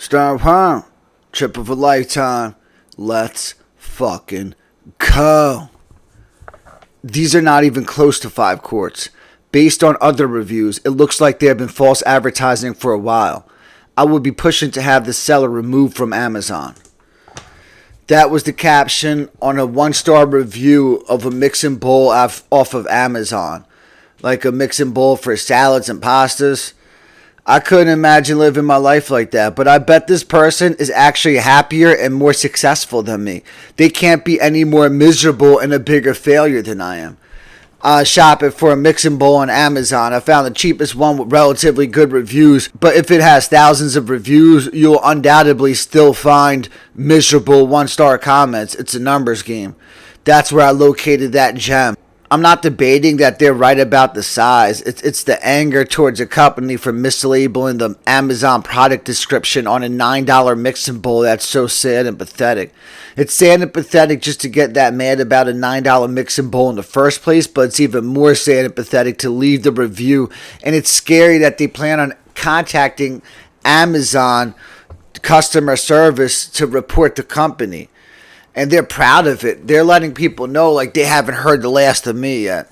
Drivin, trip of a lifetime. Let's fucking go. These are not even close to 5 quarts. Based on other reviews, it looks like there have been false advertising for a while. I would be pushing to have the seller removed from Amazon. That was the caption on a 1-star review of a mixing bowl off of Amazon. Like a mixing bowl for salads and pastas. I couldn't imagine living my life like that, but I bet this person is actually happier and more successful than me. They can't be any more miserable and a bigger failure than I am. Shopping for a mixing bowl on Amazon. I found the cheapest one with relatively good reviews, but if it has thousands of reviews, you'll undoubtedly still find miserable 1-star comments. It's a numbers game. That's where I located that gem. I'm not debating that they're right about the size. It's the anger towards a company for mislabeling the Amazon product description on a $9 mixing bowl that's so sad and pathetic. It's sad and pathetic just to get that mad about a $9 mixing bowl in the first place, but it's even more sad and pathetic to leave the review. And it's scary that they plan on contacting Amazon customer service to report the company. And they're proud of it. They're letting people know like they haven't heard the last of me yet.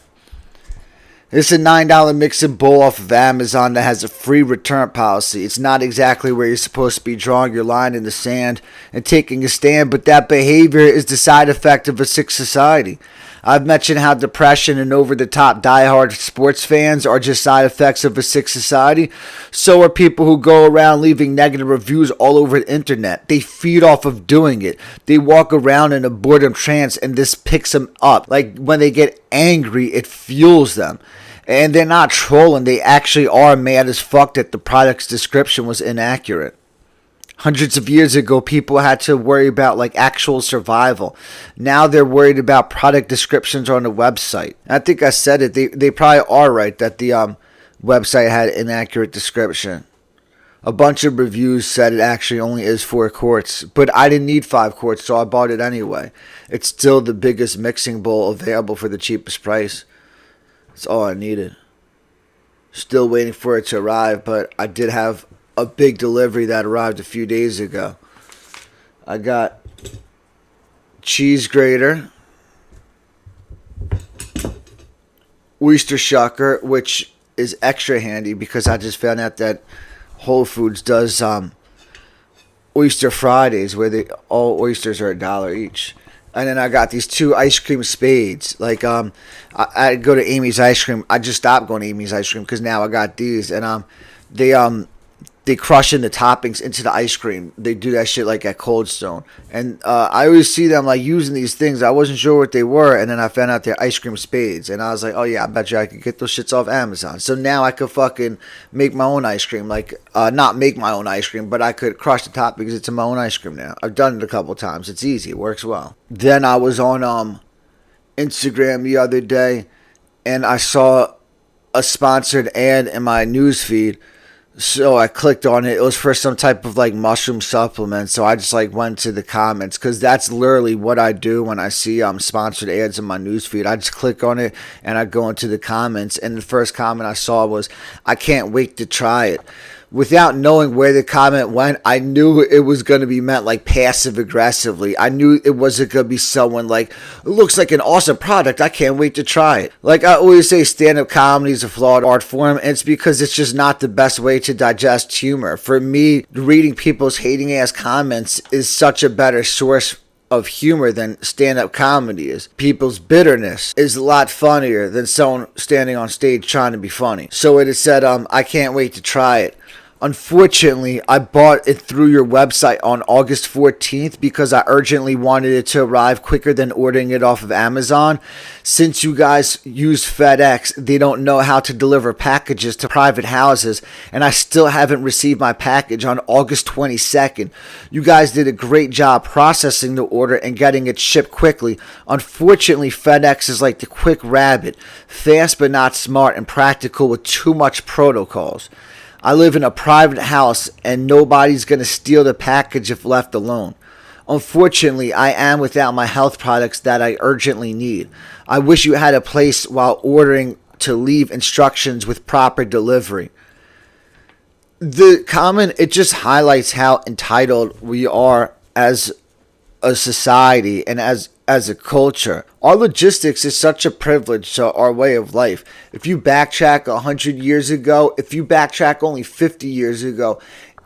It's a $9 mixing bowl off of Amazon that has a free return policy. It's not exactly where you're supposed to be drawing your line in the sand and taking a stand, but that behavior is the side effect of a sick society. I've mentioned how depression and over-the-top diehard sports fans are just side effects of a sick society. So are people who go around leaving negative reviews all over the internet. They feed off of doing it. They walk around in a boredom trance and this picks them up. Like when they get angry, it fuels them. And they're not trolling. They actually are mad as fuck that the product's description was inaccurate. Hundreds of years ago, people had to worry about like actual survival. Now they're worried about product descriptions on the website. I think I said it. They probably are right that the website had an inaccurate description. A bunch of reviews said it actually only is 4 quarts, but I didn't need 5 quarts, so I bought it anyway. It's still the biggest mixing bowl available for the cheapest price. That's all I needed. Still waiting for it to arrive, but I did have a big delivery that arrived a few days ago. I got cheese grater, oyster shucker, which is extra handy because I just found out that Whole Foods does Oyster Fridays where all oysters are $1 each. And then I got these 2 ice cream spades. Like I go to Amy's Ice Cream. I just stopped going to Amy's Ice Cream because now I got these, and they crush in the toppings into the ice cream. They do that shit like at Cold Stone. And I always see them like using these things. I wasn't sure what they were. And then I found out they're ice cream spades. And I was like, oh yeah, I bet you I could get those shits off Amazon. So now I could fucking make my own ice cream. Like, not make my own ice cream, but I could crush the toppings into my own ice cream now. I've done it a couple times. It's easy. It works well. Then I was on Instagram the other day. And I saw a sponsored ad in my newsfeed. So I clicked on it. It was for some type of like mushroom supplement. So I just like went to the comments because that's literally what I do when I see sponsored ads in my newsfeed. I just click on it and I go into the comments. And the first comment I saw was, "I can't wait to try it." Without knowing where the comment went, I knew it was going to be meant like passive aggressively. I knew it wasn't going to be someone like, "It looks like an awesome product. I can't wait to try it." Like I always say, stand-up comedy is a flawed art form. And it's because it's just not the best way to digest humor. For me, reading people's hating-ass comments is such a better source of humor than stand-up comedy is. People's bitterness is a lot funnier than someone standing on stage trying to be funny. So it said, "I can't wait to try it." Unfortunately, I bought it through your website on August 14th because I urgently wanted it to arrive quicker than ordering it off of Amazon. Since you guys use FedEx, they don't know how to deliver packages to private houses, and I still haven't received my package on August 22nd. You guys did a great job processing the order and getting it shipped quickly. Unfortunately, FedEx is like the quick rabbit, fast but not smart and practical with too much protocols. I live in a private house and nobody's going to steal the package if left alone. Unfortunately, I am without my health products that I urgently need. I wish you had a place while ordering to leave instructions with proper delivery. The comment, it just highlights how entitled we are as a society and as a culture. Our logistics is such a privilege to our way of life. If you backtrack 100 years ago, if you backtrack only 50 years ago,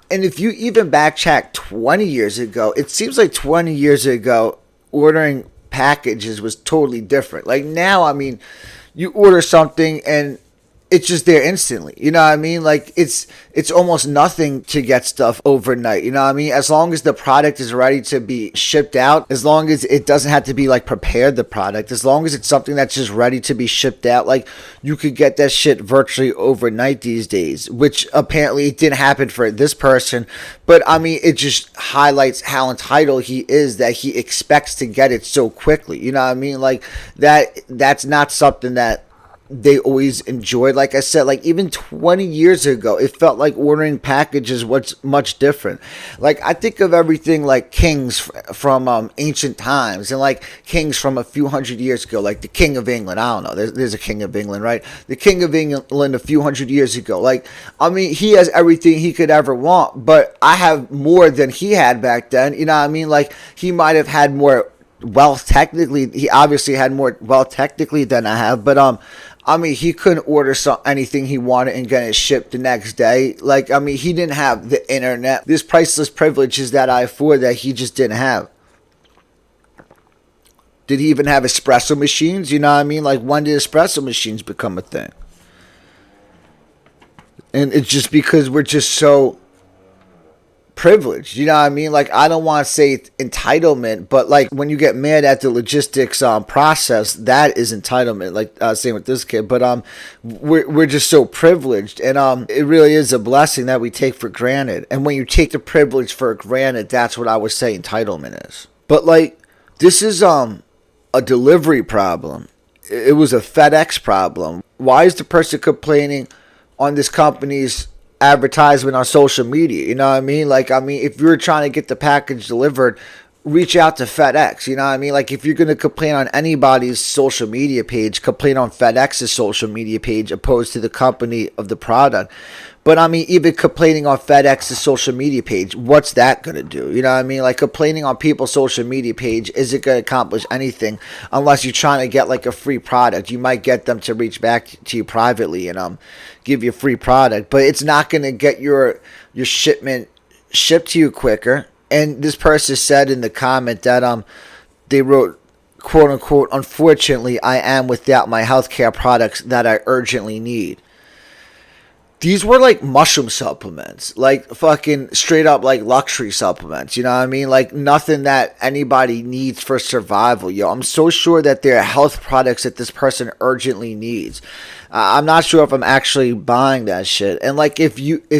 and if you even backtrack 20 years ago, it seems like 20 years ago, ordering packages was totally different. Like now, I mean, you order something and it's just there instantly. You know what I mean? Like it's almost nothing to get stuff overnight. You know what I mean? As long as the product is ready to be shipped out, as long as it doesn't have to be like prepared, the product, as long as it's something that's just ready to be shipped out, like you could get that shit virtually overnight these days, which apparently it didn't happen for this person. But I mean, it just highlights how entitled he is that he expects to get it so quickly. You know what I mean? Like that's not something that they always enjoyed. Like I said, like even 20 years ago, it felt like ordering packages was much different. Like I think of everything like kings from ancient times, and like kings from a few hundred years ago, like the King of England. I don't know. There's a King of England, right? The King of England a few hundred years ago. Like, I mean, he has everything he could ever want, but I have more than he had back then. You know what I mean? Like he might have had more wealth technically. He obviously had more wealth technically than I have, but I mean, he couldn't order anything he wanted and get it shipped the next day. Like, I mean, he didn't have the internet. There's priceless privileges that I afford that he just didn't have. Did he even have espresso machines? You know what I mean? Like, when did espresso machines become a thing? And it's just because we're just so privileged, you know what I mean? Like, I don't want to say entitlement, but like when you get mad at the logistics process, that is entitlement. Like same with this kid, but we're just so privileged, and it really is a blessing that we take for granted. And when you take the privilege for granted, that's what I would say entitlement is. But like this is a delivery problem. It was a FedEx problem. Why is the person complaining on this company's advertisement on social media? You know what I mean? Like, I mean, if you're trying to get the package delivered, reach out to FedEx. You know what I mean? Like, if you're going to complain on anybody's social media page, complain on FedEx's social media page opposed to the company of the product. But I mean, even complaining on FedEx's social media page, what's that going to do? You know what I mean? Like, complaining on people's social media page isn't going to accomplish anything unless you're trying to get like a free product. You might get them to reach back to you privately and give you a free product, but it's not going to get your shipment shipped to you quicker. And this person said in the comment that they wrote, quote unquote, "Unfortunately, I am without my healthcare products that I urgently need." These were like mushroom supplements, like fucking straight up like luxury supplements. You know what I mean? Like nothing that anybody needs for survival. Yo, I'm so sure that they're health products that this person urgently needs. I'm not sure if I'm actually buying that shit. And like if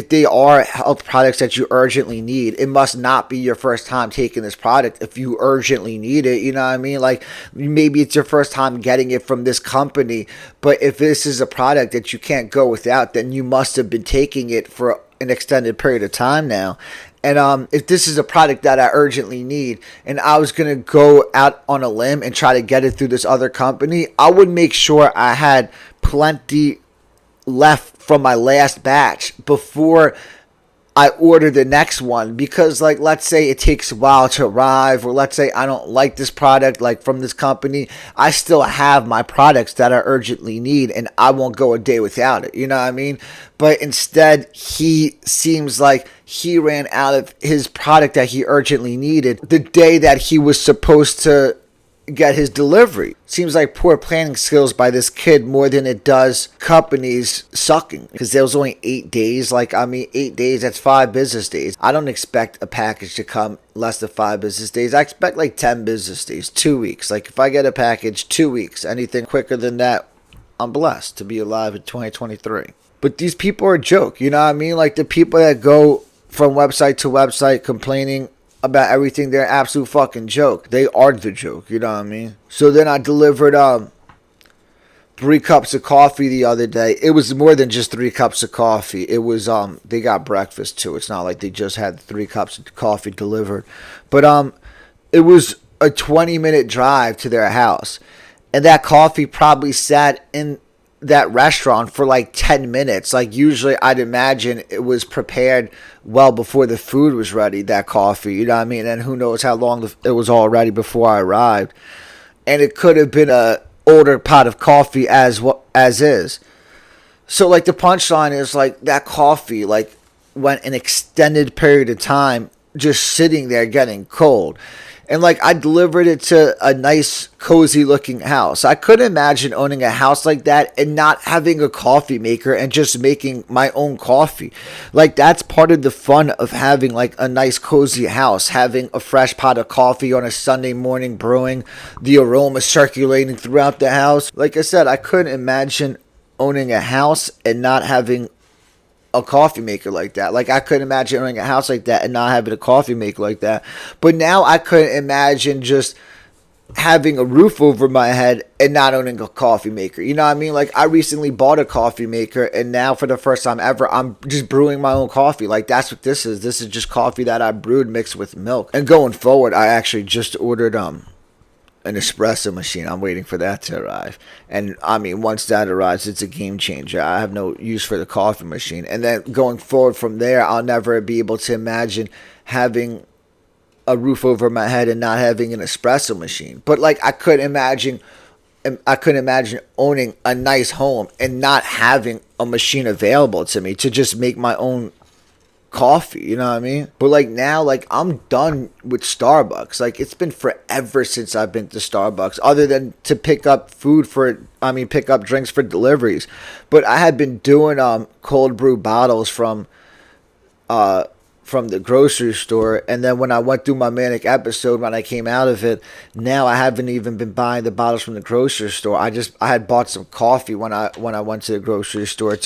they are health products that you urgently need, it must not be your first time taking this product if you urgently need it. You know what I mean? Like maybe it's your first time getting it from this company, but if this is a product that you can't go without, then you must have been taking it for an extended period of time now. And if this is a product that I urgently need and I was going to go out on a limb and try to get it through this other company, I would make sure I had plenty left from my last batch before I order the next one. Because like, let's say it takes a while to arrive, or let's say I don't like this product like from this company, I still have my products that I urgently need and I won't go a day without it. You know what I mean? But instead, he seems like he ran out of his product that he urgently needed the day that he was supposed to get his delivery. Seems like poor planning skills by this kid more than it does companies sucking, because there was only 8 days. Like, I mean, 8 days, that's 5 business days. I don't expect a package to come less than 5 business days. I expect like 10 business days, 2 weeks. Like if I get a package, 2 weeks. Anything quicker than that, I'm blessed to be alive in 2023. But these people are a joke, you know what I mean? Like the people that go from website to website complaining about everything, they're an absolute fucking joke. They are the joke, you know what I mean? So then I delivered 3 cups of coffee the other day. It was more than just 3 cups of coffee. It was they got breakfast too. It's not like they just had 3 cups of coffee delivered. But it was a 20-minute drive to their house. And that coffee probably sat in that restaurant for like 10 minutes. Like usually I'd imagine it was prepared well before the food was ready, that coffee, you know what I mean? And who knows how long it was all ready before I arrived. And it could have been a older pot of coffee as is. So like the punchline is like that coffee like went an extended period of time just sitting there getting cold. And like I delivered it to a nice cozy looking house. I couldn't imagine owning a house like that and not having a coffee maker and just making my own coffee. Like that's part of the fun of having like a nice cozy house, having a fresh pot of coffee on a Sunday morning brewing, the aroma circulating throughout the house. Like I said, I couldn't imagine owning a house and not having a coffee maker like that. Like I couldn't imagine owning a house like that and not having a coffee maker like that. But now I couldn't imagine just having a roof over my head and not owning a coffee maker. You know what I mean? Like I recently bought a coffee maker and now for the first time ever, I'm just brewing my own coffee. Like that's what this is. This is just coffee that I brewed mixed with milk. And going forward, I actually just ordered an espresso machine. I'm waiting for that to arrive. And I mean, once that arrives, it's a game changer. I have no use for the coffee machine. And then going forward from there, I'll never be able to imagine having a roof over my head and not having an espresso machine. But like I couldn't imagine owning a nice home and not having a machine available to me to just make my own coffee, you know what I mean? But like now, like I'm done with Starbucks. Like it's been forever since I've been to Starbucks, other than to pick up pick up drinks for deliveries. But I had been doing cold brew bottles from the grocery store, and then when I went through my manic episode, when I came out of it, now I haven't even been buying the bottles from the grocery store. I had bought some coffee when I went to the grocery store,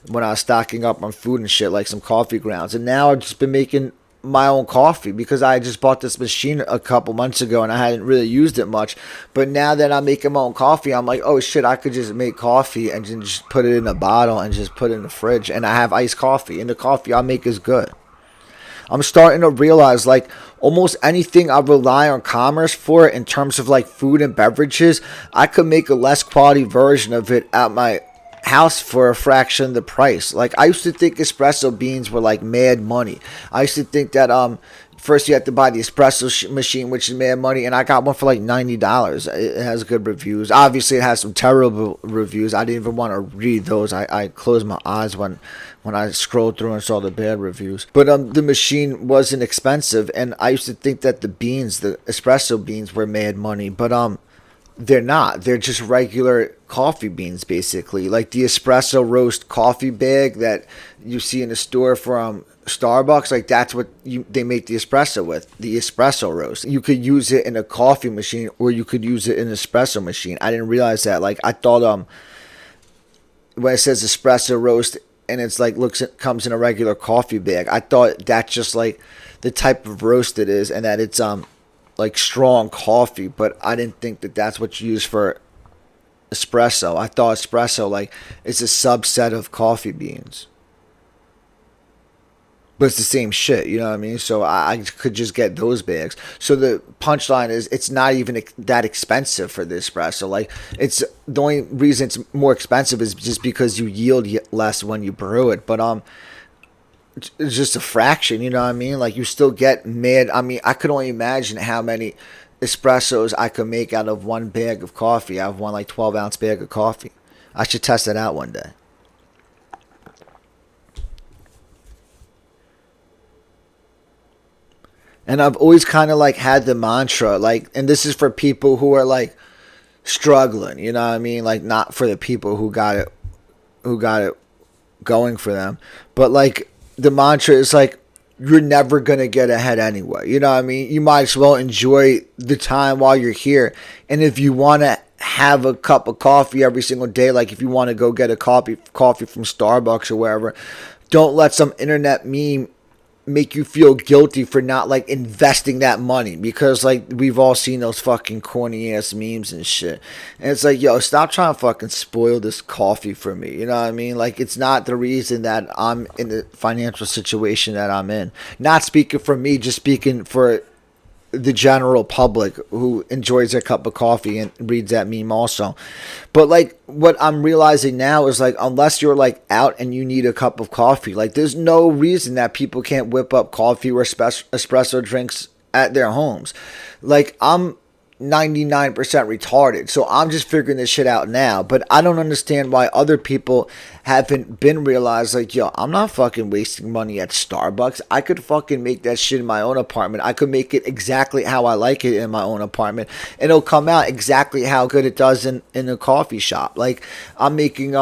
when I was stocking up on food and shit, like some coffee grounds. And now I've just been making my own coffee because I just bought this machine a couple months ago and I hadn't really used it much. But now that I'm making my own coffee, I'm like, oh shit, I could just make coffee and just put it in a bottle and just put it in the fridge. And I have iced coffee. And the coffee I make is good. I'm starting to realize like almost anything I rely on commerce for in terms of like food and beverages, I could make a less quality version of it at my house for a fraction of the price. Like I used to think espresso beans were like mad money. I used to think that first you have to buy the espresso machine, which is mad money, and I got one for like $90. It has good reviews. Obviously it has some terrible reviews. I didn't even want to read those. I closed my eyes when I scrolled through and saw the bad reviews. But the machine wasn't expensive, and I used to think that the espresso beans were mad money, but they're not. They're just regular coffee beans, basically. Like the espresso roast coffee bag that you see in the store from Starbucks. Like that's what they make the espresso with. The espresso roast. You could use it in a coffee machine or you could use it in an espresso machine. I didn't realize that. Like I thought when it says espresso roast and it's like comes in a regular coffee bag, I thought that's just like the type of roast it is and that it's like strong coffee, but I didn't think that that's what's used for espresso. I thought espresso like it's a subset of coffee beans, but it's the same shit, you know what I mean? So I could just get those bags. So the punchline is it's not even that expensive for the espresso. Like it's the only reason it's more expensive is just because you yield less when you brew it, but it's just a fraction, you know what I mean? Like you still get mad. I mean, I could only imagine how many espressos I could make out of one bag of coffee. I have one like 12-ounce bag of coffee. I should test it out one day. And I've always kind of like had the mantra, like, and this is for people who are like struggling, you know what I mean? Like not for the people who got it going for them, but like the mantra is like, you're never going to get ahead anyway. You know what I mean? You might as well enjoy the time while you're here. And if you want to have a cup of coffee every single day, like if you want to go get a coffee from Starbucks or wherever, don't let some internet meme make you feel guilty for not like investing that money, because like we've all seen those fucking corny ass memes and shit, and it's like, yo, stop trying to fucking spoil this coffee for me, you know what I mean? Like it's not the reason that I'm in the financial situation that I'm in. Not speaking for me, just speaking for the general public who enjoys their cup of coffee and reads that meme also. But like what I'm realizing now is like unless you're like out and you need a cup of coffee, like there's no reason that people can't whip up coffee or espresso drinks at their homes. Like I'm 99% retarded, so I'm just figuring this shit out now, but I don't understand why other people haven't been realized like, yo, I'm not fucking wasting money at Starbucks. I could fucking make that shit in my own apartment. I could make it exactly how I like it in my own apartment, and it'll come out exactly how good it does in a coffee shop. Like I'm making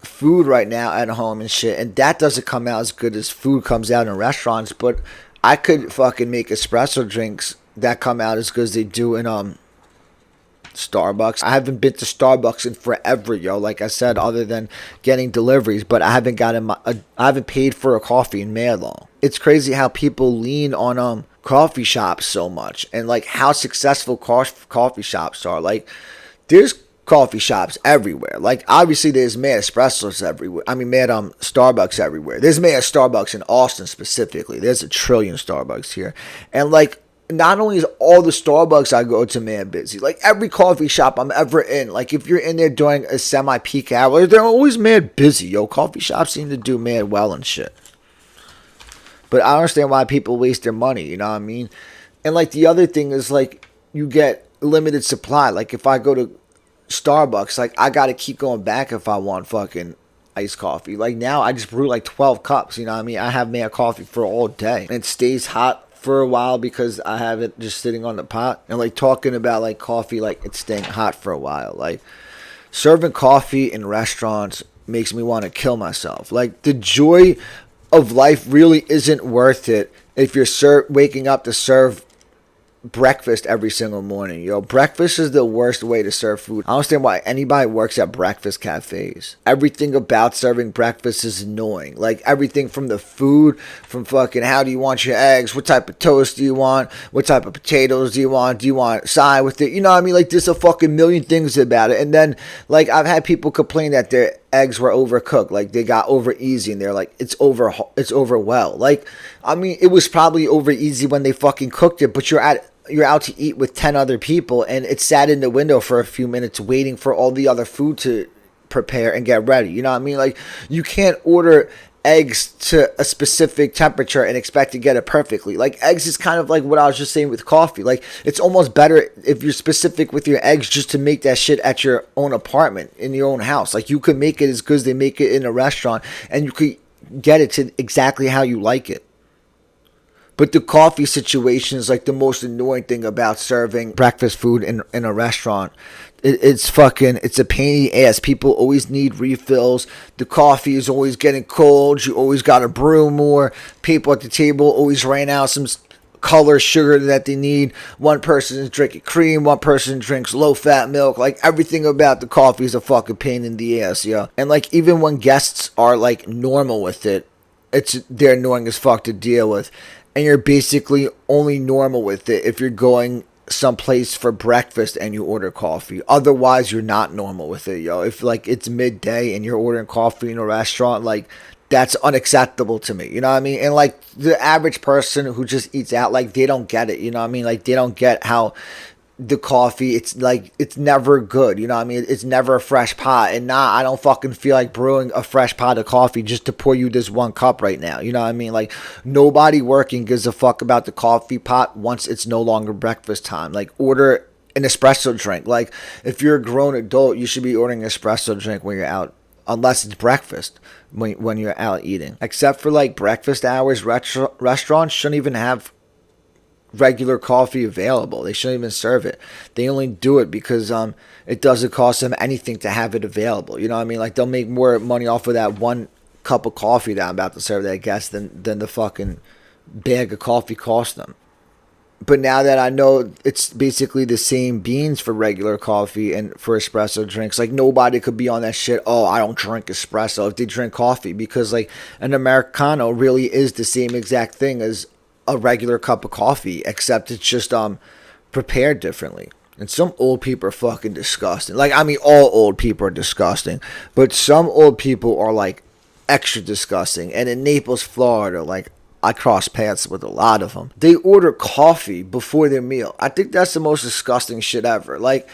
food right now at home and shit, and that doesn't come out as good as food comes out in restaurants, but I could fucking make espresso drinks that come out as good as they do in Starbucks. I haven't been to Starbucks in forever, yo. Like I said, other than getting deliveries, but I haven't I haven't paid for a coffee in mad long. It's crazy how people lean on coffee shops so much, and like how successful coffee shops are. Like there's coffee shops everywhere. Like obviously there's mad espressos everywhere. I mean mad Starbucks everywhere. There's mad Starbucks in Austin specifically. There's a trillion Starbucks here, and like. Not only is all the Starbucks I go to mad busy, like every coffee shop I'm ever in, like if you're in there during a semi-peak hour, they're always mad busy, yo. Coffee shops seem to do mad well and shit. But I don't understand why people waste their money, you know what I mean? And like the other thing is like you get limited supply. Like if I go to Starbucks, like I gotta keep going back if I want fucking iced coffee. Like now I just brew like 12 cups, you know what I mean? I have mad coffee for all day. And it stays hot for a while because I have it just sitting on the pot. And like talking about like coffee, like it's staying hot for a while. Like serving coffee in restaurants makes me want to kill myself. Like the joy of life really isn't worth it if you're waking up to serve breakfast every single morning, yo. Breakfast is the worst way to serve food. I don't understand why anybody works at breakfast cafes. Everything about serving breakfast is annoying. Like everything from the food, from fucking how do you want your eggs, what type of toast do you want, what type of potatoes do you want side with it, you know what I mean? Like there's a fucking million things about it. And then like I've had people complain that their eggs were overcooked, like they got over easy, and they're like it's over well. Like I mean it was probably over easy when they fucking cooked it, but you're out to eat with 10 other people and it sat in the window for a few minutes waiting for all the other food to prepare and get ready, you know what I mean? Like you can't order eggs to a specific temperature and expect to get it perfectly. Like eggs is kind of like what I was just saying with coffee. Like it's almost better if you're specific with your eggs just to make that shit at your own apartment, in your own house. Like you could make it as good as they make it in a restaurant and you could get it to exactly how you like it. But the coffee situation is like the most annoying thing about serving breakfast food in a restaurant. It's a pain in the ass. People always need refills. The coffee is always getting cold. You always got to brew more. People at the table always ran out some color sugar that they need. One person is drinking cream. One person drinks low-fat milk. Like everything about the coffee is a fucking pain in the ass, yo. And like even when guests are like normal with it, they're annoying as fuck to deal with. And you're basically only normal with it if you're going someplace for breakfast and you order coffee. Otherwise, you're not normal with it, yo. If like it's midday and you're ordering coffee in a restaurant, like that's unacceptable to me. You know what I mean? And like the average person who just eats out, like they don't get it. You know what I mean? Like they don't get how the coffee, it's like it's never good, you know what I mean? It's never a fresh pot. And I don't fucking feel like brewing a fresh pot of coffee just to pour you this one cup right now, you know what I mean? Like nobody working gives a fuck about the coffee pot once it's no longer breakfast time. Like order an espresso drink. Like if you're a grown adult, you should be ordering an espresso drink when you're out, unless it's breakfast, when you're out eating. Except for like breakfast hours, restaurants shouldn't even have regular coffee available. They shouldn't even serve it. They only do it because it doesn't cost them anything to have it available. You know what I mean? Like they'll make more money off of that one cup of coffee that I'm about to serve that guest than the fucking bag of coffee cost them. But now that I know it's basically the same beans for regular coffee and for espresso drinks, like nobody could be on that shit, oh, I don't drink espresso if they drink coffee, because like an Americano really is the same exact thing as a regular cup of coffee, except it's just prepared differently. And some old people are fucking disgusting. Like, I mean, all old people are disgusting, but some old people are like extra disgusting. And in Naples, Florida, like I cross paths with a lot of them. They order coffee before their meal. I think that's the most disgusting shit ever. Like,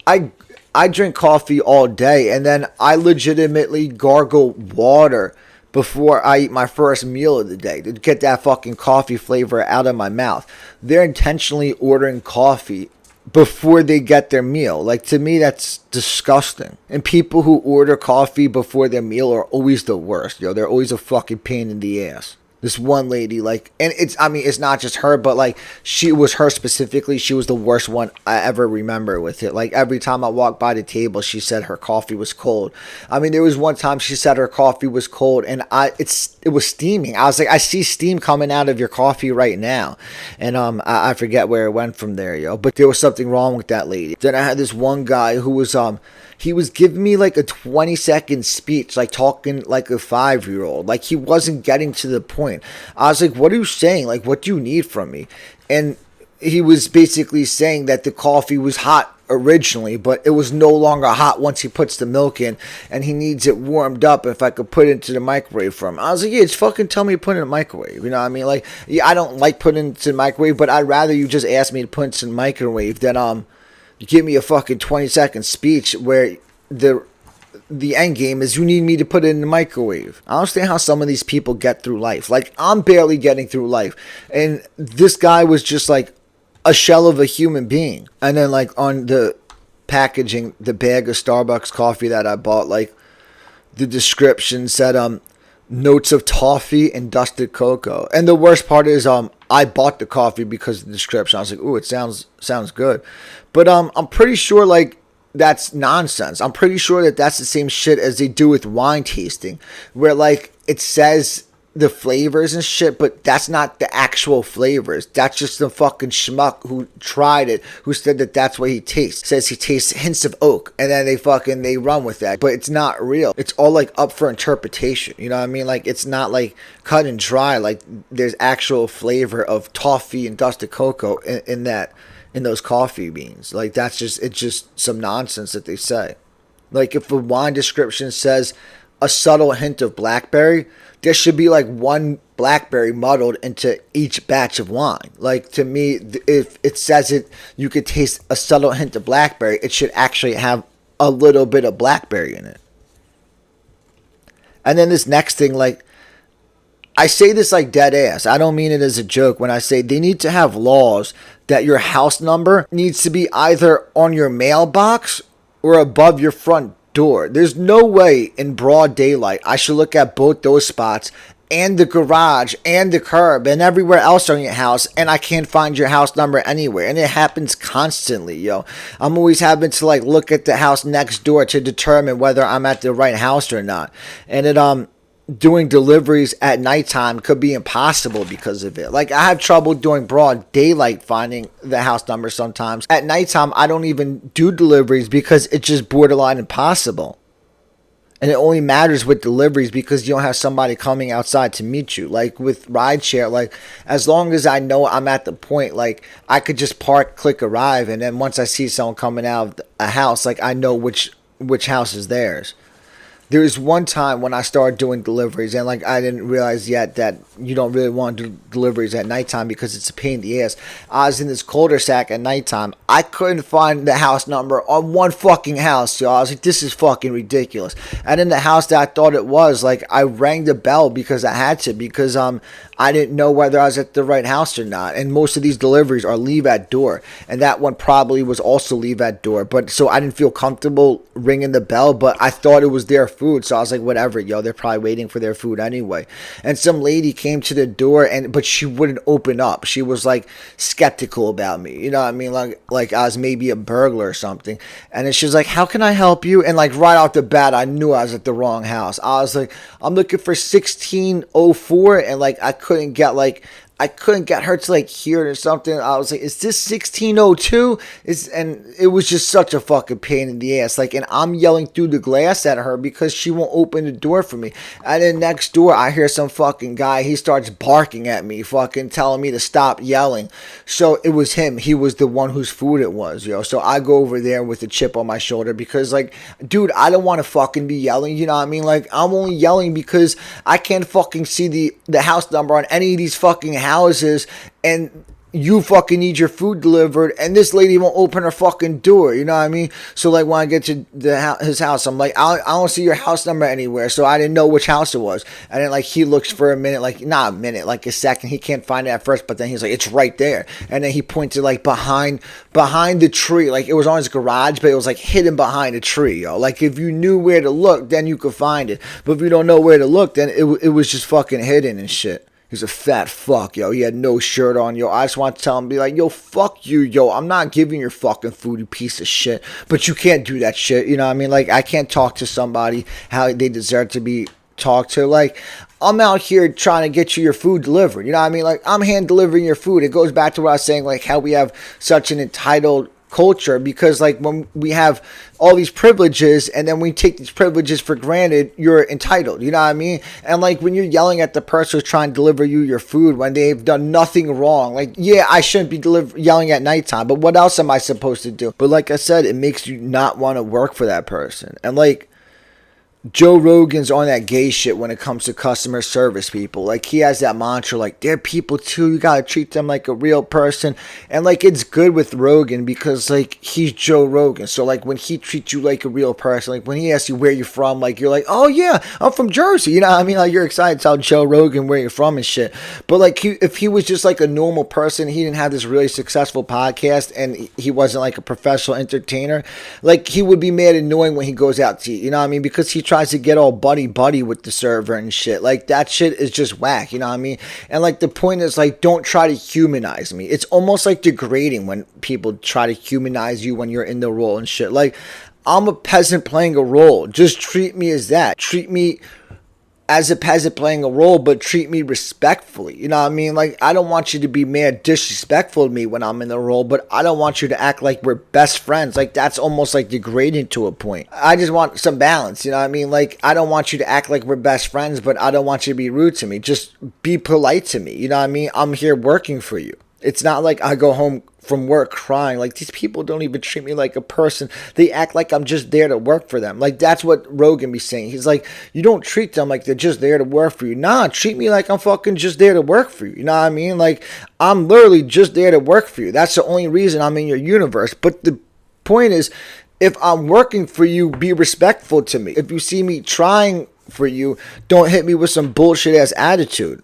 I drink coffee all day, and then I legitimately gargle water before I eat my first meal of the day to get that fucking coffee flavor out of my mouth. They're intentionally ordering coffee before they get their meal. Like, to me, that's disgusting. And people who order coffee before their meal are always the worst, yo. They're always a fucking pain in the ass. This one lady, like, and it's not just her, but like, she was her specifically. She was the worst one I ever remember with it. Like, every time I walked by the table, she said her coffee was cold. I mean, there was one time she said her coffee was cold, and it was steaming. I was like, I see steam coming out of your coffee right now, and I forget where it went from there, yo. But there was something wrong with that lady. Then I had this one guy who was he was giving me like a 20-second speech, like talking like a 5-year-old. Like, he wasn't getting to the point. I was like, what are you saying? Like, what do you need from me? And he was basically saying that the coffee was hot originally, but it was no longer hot once he puts the milk in, and he needs it warmed up if I could put it into the microwave for him. I was like, yeah, just fucking tell me to put it in the microwave. You know what I mean? Like, yeah, I don't like putting it into the microwave, but I'd rather you just ask me to put it in the microwave than you give me a fucking 20-second speech where the end game is you need me to put it in the microwave. I don't understand how some of these people get through life. Like, I'm barely getting through life, and this guy was just like a shell of a human being. And then, like, on the packaging, the bag of Starbucks coffee that I bought, like, the description said notes of toffee and dusted cocoa. And the worst part is I bought the coffee because of the description. I was like, ooh, it sounds good. But I'm pretty sure, like, that's nonsense. I'm pretty sure that that's the same shit as they do with wine tasting, where, like, it says the flavors and shit, but that's not the actual flavors. That's just the fucking schmuck who tried it, who said that that's what he tastes. Says he tastes hints of oak, and then they run with that. But it's not real. It's all, like, up for interpretation. You know what I mean? Like, it's not, like, cut and dry. Like, there's actual flavor of toffee and dusted cocoa in those coffee beans. Like, it's just some nonsense that they say. Like, if a wine description says a subtle hint of blackberry, there should be like one blackberry muddled into each batch of wine. Like, to me, if it says you could taste a subtle hint of blackberry, it should actually have a little bit of blackberry in it. And then this next thing, like, I say this like dead ass. I don't mean it as a joke when I say they need to have laws that your house number needs to be either on your mailbox or above your front door. There's no way in broad daylight I should look at both those spots and the garage and the curb and everywhere else on your house, and I can't find your house number anywhere. And it happens constantly, yo. I'm always having to, like, look at the house next door to determine whether I'm at the right house or not. And doing deliveries at nighttime could be impossible because of it. Like, I have trouble doing broad daylight finding the house number sometimes. At nighttime, I don't even do deliveries because it's just borderline impossible. And it only matters with deliveries because you don't have somebody coming outside to meet you. Like, with rideshare, like, as long as I know I'm at the point, like, I could just park, click arrive, and then once I see someone coming out of a house, like, I know which house is theirs. There was one time when I started doing deliveries, and, like, I didn't realize yet that you don't really want to do deliveries at nighttime because it's a pain in the ass. I was in this cul-de-sac at nighttime. I couldn't find the house number on one fucking house, so I was like, this is fucking ridiculous. And in the house that I thought it was, like, I rang the bell because I had to, because I didn't know whether I was at the right house or not. And most of these deliveries are leave at door, and that one probably was also leave at door. But so I didn't feel comfortable ringing the bell, but I thought it was their food, so I was like, whatever, yo, they're probably waiting for their food anyway. And some lady came to the door, but she wouldn't open up. She was, like, skeptical about me, you know what I mean? Like I was maybe a burglar or something. And then she was like, how can I help you? And, like, right off the bat, I knew I was at the wrong house. I was like, I'm looking for 1604, and, like, I couldn't get, like, I couldn't get her to like hear it or something. I was like, is this 1602? And it was just such a fucking pain in the ass. Like, and I'm yelling through the glass at her because she won't open the door for me. And then next door, I hear some fucking guy. He starts barking at me, fucking telling me to stop yelling. So it was him. He was the one whose food it was, yo. So I go over there with a chip on my shoulder because, like, dude, I don't want to fucking be yelling. You know what I mean? Like, I'm only yelling because I can't fucking see the house number on any of these fucking houses, and you fucking need your food delivered, and this lady won't open her fucking door. You know what I mean? So like when I get to his house, I'm like, I don't see your house number anywhere. So I didn't know which house it was. And then like he looks for a minute, like not a minute, like a second. He can't find it at first, but then he's like, it's right there. And then he pointed like behind the tree, like it was on his garage, but it was like hidden behind a tree, yo. Like if you knew where to look, then you could find it. But if you don't know where to look, then it was just fucking hidden and shit. He's a fat fuck, yo. He had no shirt on, yo. I just want to tell him, be like, yo, fuck you, yo. I'm not giving your fucking food, you piece of shit. But you can't do that shit, you know what I mean? Like, I can't talk to somebody how they deserve to be talked to. Like, I'm out here trying to get you your food delivered, you know what I mean? Like, I'm hand delivering your food. It goes back to what I was saying, like, how we have such an entitled culture, because like when we have all these privileges and then we take these privileges for granted, you're entitled, you know what I mean? And like when you're yelling at the person who's trying to deliver you your food when they've done nothing wrong, like, yeah, I shouldn't be yelling at nighttime, but what else am I supposed to do? But like I said, it makes you not want to work for that person. And like Joe Rogan's on that gay shit when it comes to customer service people. Like, he has that mantra, like, they're people too. You gotta treat them like a real person. And, like, it's good with Rogan because, like, he's Joe Rogan. So, like, when he treats you like a real person, like, when he asks you where you're from, like, you're like, oh, yeah, I'm from Jersey. You know what I mean? Like, you're excited to tell Joe Rogan where you're from and shit. But, like, if he was just, like, a normal person, he didn't have this really successful podcast, and he wasn't, like, a professional entertainer, like, he would be mad annoying when he goes out to eat. You know what I mean? Because he tries to get all buddy with the server and shit. Like, that shit is just whack, you know what I mean? And like the point is, like, don't try to humanize me. It's almost like degrading when people try to humanize you when you're in the role and shit. Like, I'm a peasant playing a role. Just treat me as that. Treat me as a peasant playing a role, but treat me respectfully. You know what I mean? Like, I don't want you to be mad disrespectful to me when I'm in the role, but I don't want you to act like we're best friends. Like, that's almost like degrading to a point. I just want some balance, you know what I mean? Like, I don't want you to act like we're best friends, but I don't want you to be rude to me. Just be polite to me, you know what I mean? I'm here working for you. It's not like I go home from work crying. Like, these people don't even treat me like a person. They act like I'm just there to work for them. Like, that's what Rogan be saying. He's like, you don't treat them like they're just there to work for you. Nah, treat me like I'm fucking just there to work for you. You know what I mean? Like, I'm literally just there to work for you. That's the only reason I'm in your universe. But the point is, if I'm working for you, be respectful to me. If you see me trying for you, don't hit me with some bullshit ass attitude.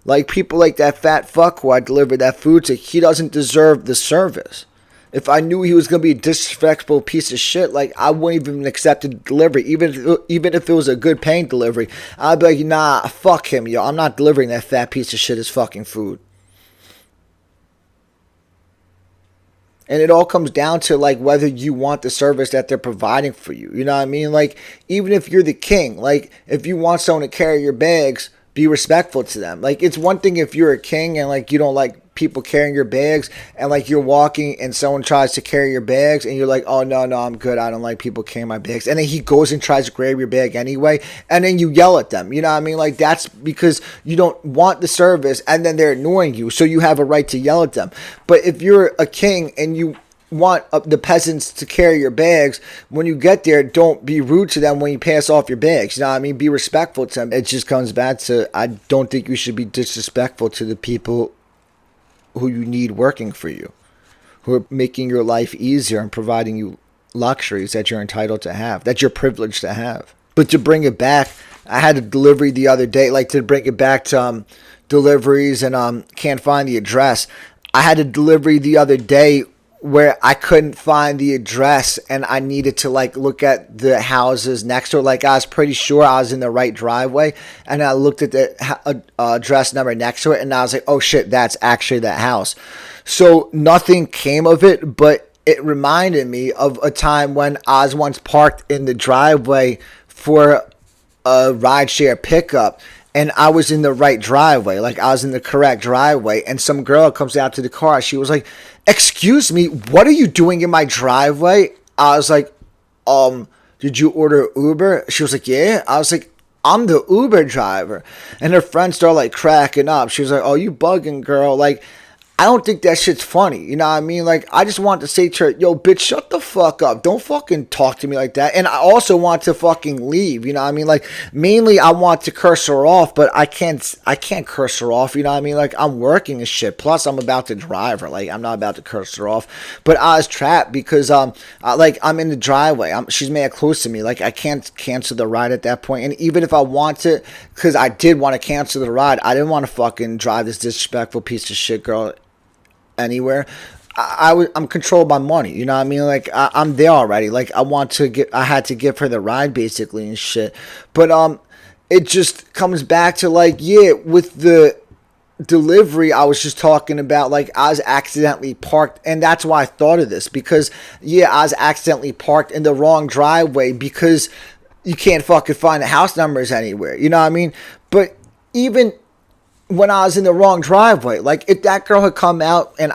Like, people like that fat fuck who I delivered that food to, he doesn't deserve the service. If I knew he was going to be a disrespectful piece of shit, like, I wouldn't even accept the delivery. Even if it was a good paying delivery, I'd be like, nah, fuck him, yo. I'm not delivering that fat piece of shit his fucking food. And it all comes down to, like, whether you want the service that they're providing for you. You know what I mean? Like, even if you're the king, like, if you want someone to carry your bags, be respectful to them. Like, it's one thing if you're a king and, like, you don't like people carrying your bags, and, like, you're walking and someone tries to carry your bags and you're like, oh, no, I'm good. I don't like people carrying my bags. And then he goes and tries to grab your bag anyway, and then you yell at them. You know what I mean? Like, that's because you don't want the service, and then they're annoying you, so you have a right to yell at them. But if you're a king and you want the peasants to carry your bags, when you get there, don't be rude to them when you pass off your bags. You know what I mean? Be respectful to them. It just comes back to, I don't think you should be disrespectful to the people who you need working for you, who are making your life easier and providing you luxuries that you're entitled to have, that you're privileged to have. But to bring it back, I had a delivery the other day, like, to bring it back to deliveries and can't find the address. I had a delivery the other day where I couldn't find the address, and I needed to, like, look at the houses next to it. Like, I was pretty sure I was in the right driveway, and I looked at the address number next to it, and I was like, oh shit, that's actually that house. So nothing came of it, but it reminded me of a time when I was once parked in the driveway for a rideshare pickup, and I was in the right driveway, like I was in the correct driveway, and some girl comes out to the car. She was like, "Excuse me, what are you doing in my driveway?" I was like, did you order Uber?" She was like, "Yeah." I was like, "I'm the Uber driver." And her friend started like cracking up. She was like, "Oh, you bugging, girl." Like, I don't think that shit's funny. You know what I mean? Like, I just want to say to her, "Yo, bitch, shut the fuck up. Don't fucking talk to me like that." And I also want to fucking leave. You know what I mean? Like, mainly I want to curse her off, but I can't curse her off. You know what I mean? Like, I'm working and shit. Plus, I'm about to drive her. Like, I'm not about to curse her off. But I was trapped because, I'm in the driveway. She's made close to me. Like, I can't cancel the ride at that point. And even if I want to, because I did want to cancel the ride, I didn't want to fucking drive this disrespectful piece of shit girl anywhere. I'm controlled by money, you know what I mean? Like, I'm there already. Like, I had to give her the ride basically and shit. But it just comes back to, like, yeah, with the delivery, I was just talking about, like, I was accidentally parked, and that's why I thought of this, because yeah, I was accidentally parked in the wrong driveway because you can't fucking find the house numbers anywhere, you know what I mean? But even when I was in the wrong driveway, like, if that girl had come out and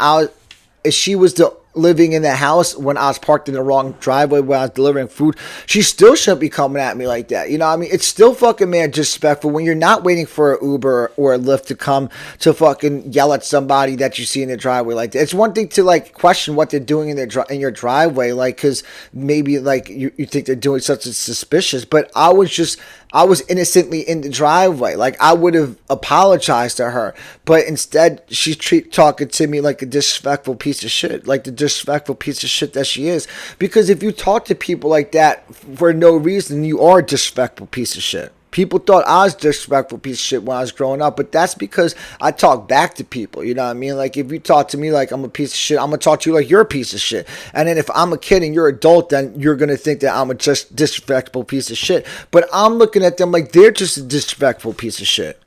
if she was living in the house when I was parked in the wrong driveway when I was delivering food, she still shouldn't be coming at me like that. You know what I mean? It's still fucking mad disrespectful when you're not waiting for an Uber or a Lyft to come to fucking yell at somebody that you see in the driveway like that. It's one thing to, like, question what they're doing in your driveway, like, because maybe, like, you think they're doing something suspicious, but I was innocently in the driveway. Like, I would have apologized to her, but instead she's talking to me like a disrespectful piece of shit, like the disrespectful piece of shit that she is. Because if you talk to people like that for no reason, you are a disrespectful piece of shit. People thought I was a disrespectful piece of shit when I was growing up, but that's because I talk back to people, you know what I mean? Like, if you talk to me like I'm a piece of shit, I'm going to talk to you like you're a piece of shit. And then if I'm a kid and you're an adult, then you're going to think that I'm a just disrespectful piece of shit. But I'm looking at them like they're just a disrespectful piece of shit.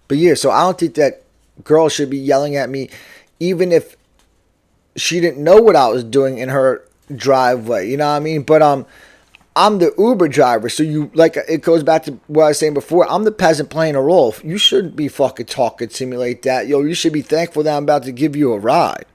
But yeah, so I don't think that girl should be yelling at me, even if she didn't know what I was doing in her driveway, you know what I mean? But I'm the Uber driver, so it goes back to what I was saying before. I'm the peasant playing a role. You shouldn't be fucking talking to me like that. Yo, you should be thankful that I'm about to give you a ride.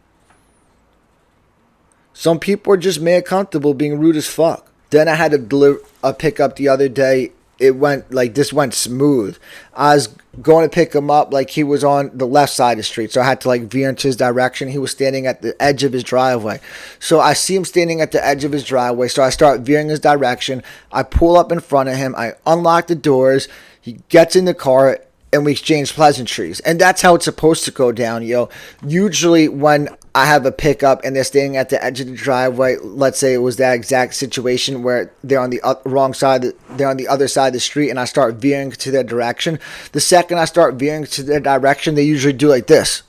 Some people are just mad comfortable being rude as fuck. Then I had to deliver a pickup the other day. This went smooth. I was going to pick him up, like, he was on the left side of the street, so I had to, like, veer into his direction. He was standing at the edge of his driveway, so I see him standing at the edge of his driveway, so I start veering his direction. I pull up in front of him, I unlock the doors, he gets in the car, and we exchange pleasantries. And that's how it's supposed to go down, yo. Usually when I have a pickup and they're standing at the edge of the driveway, let's say it was that exact situation where they're on the wrong side, they're on the other side of the street, and I start veering to their direction. The second I start veering to their direction, they usually do like this.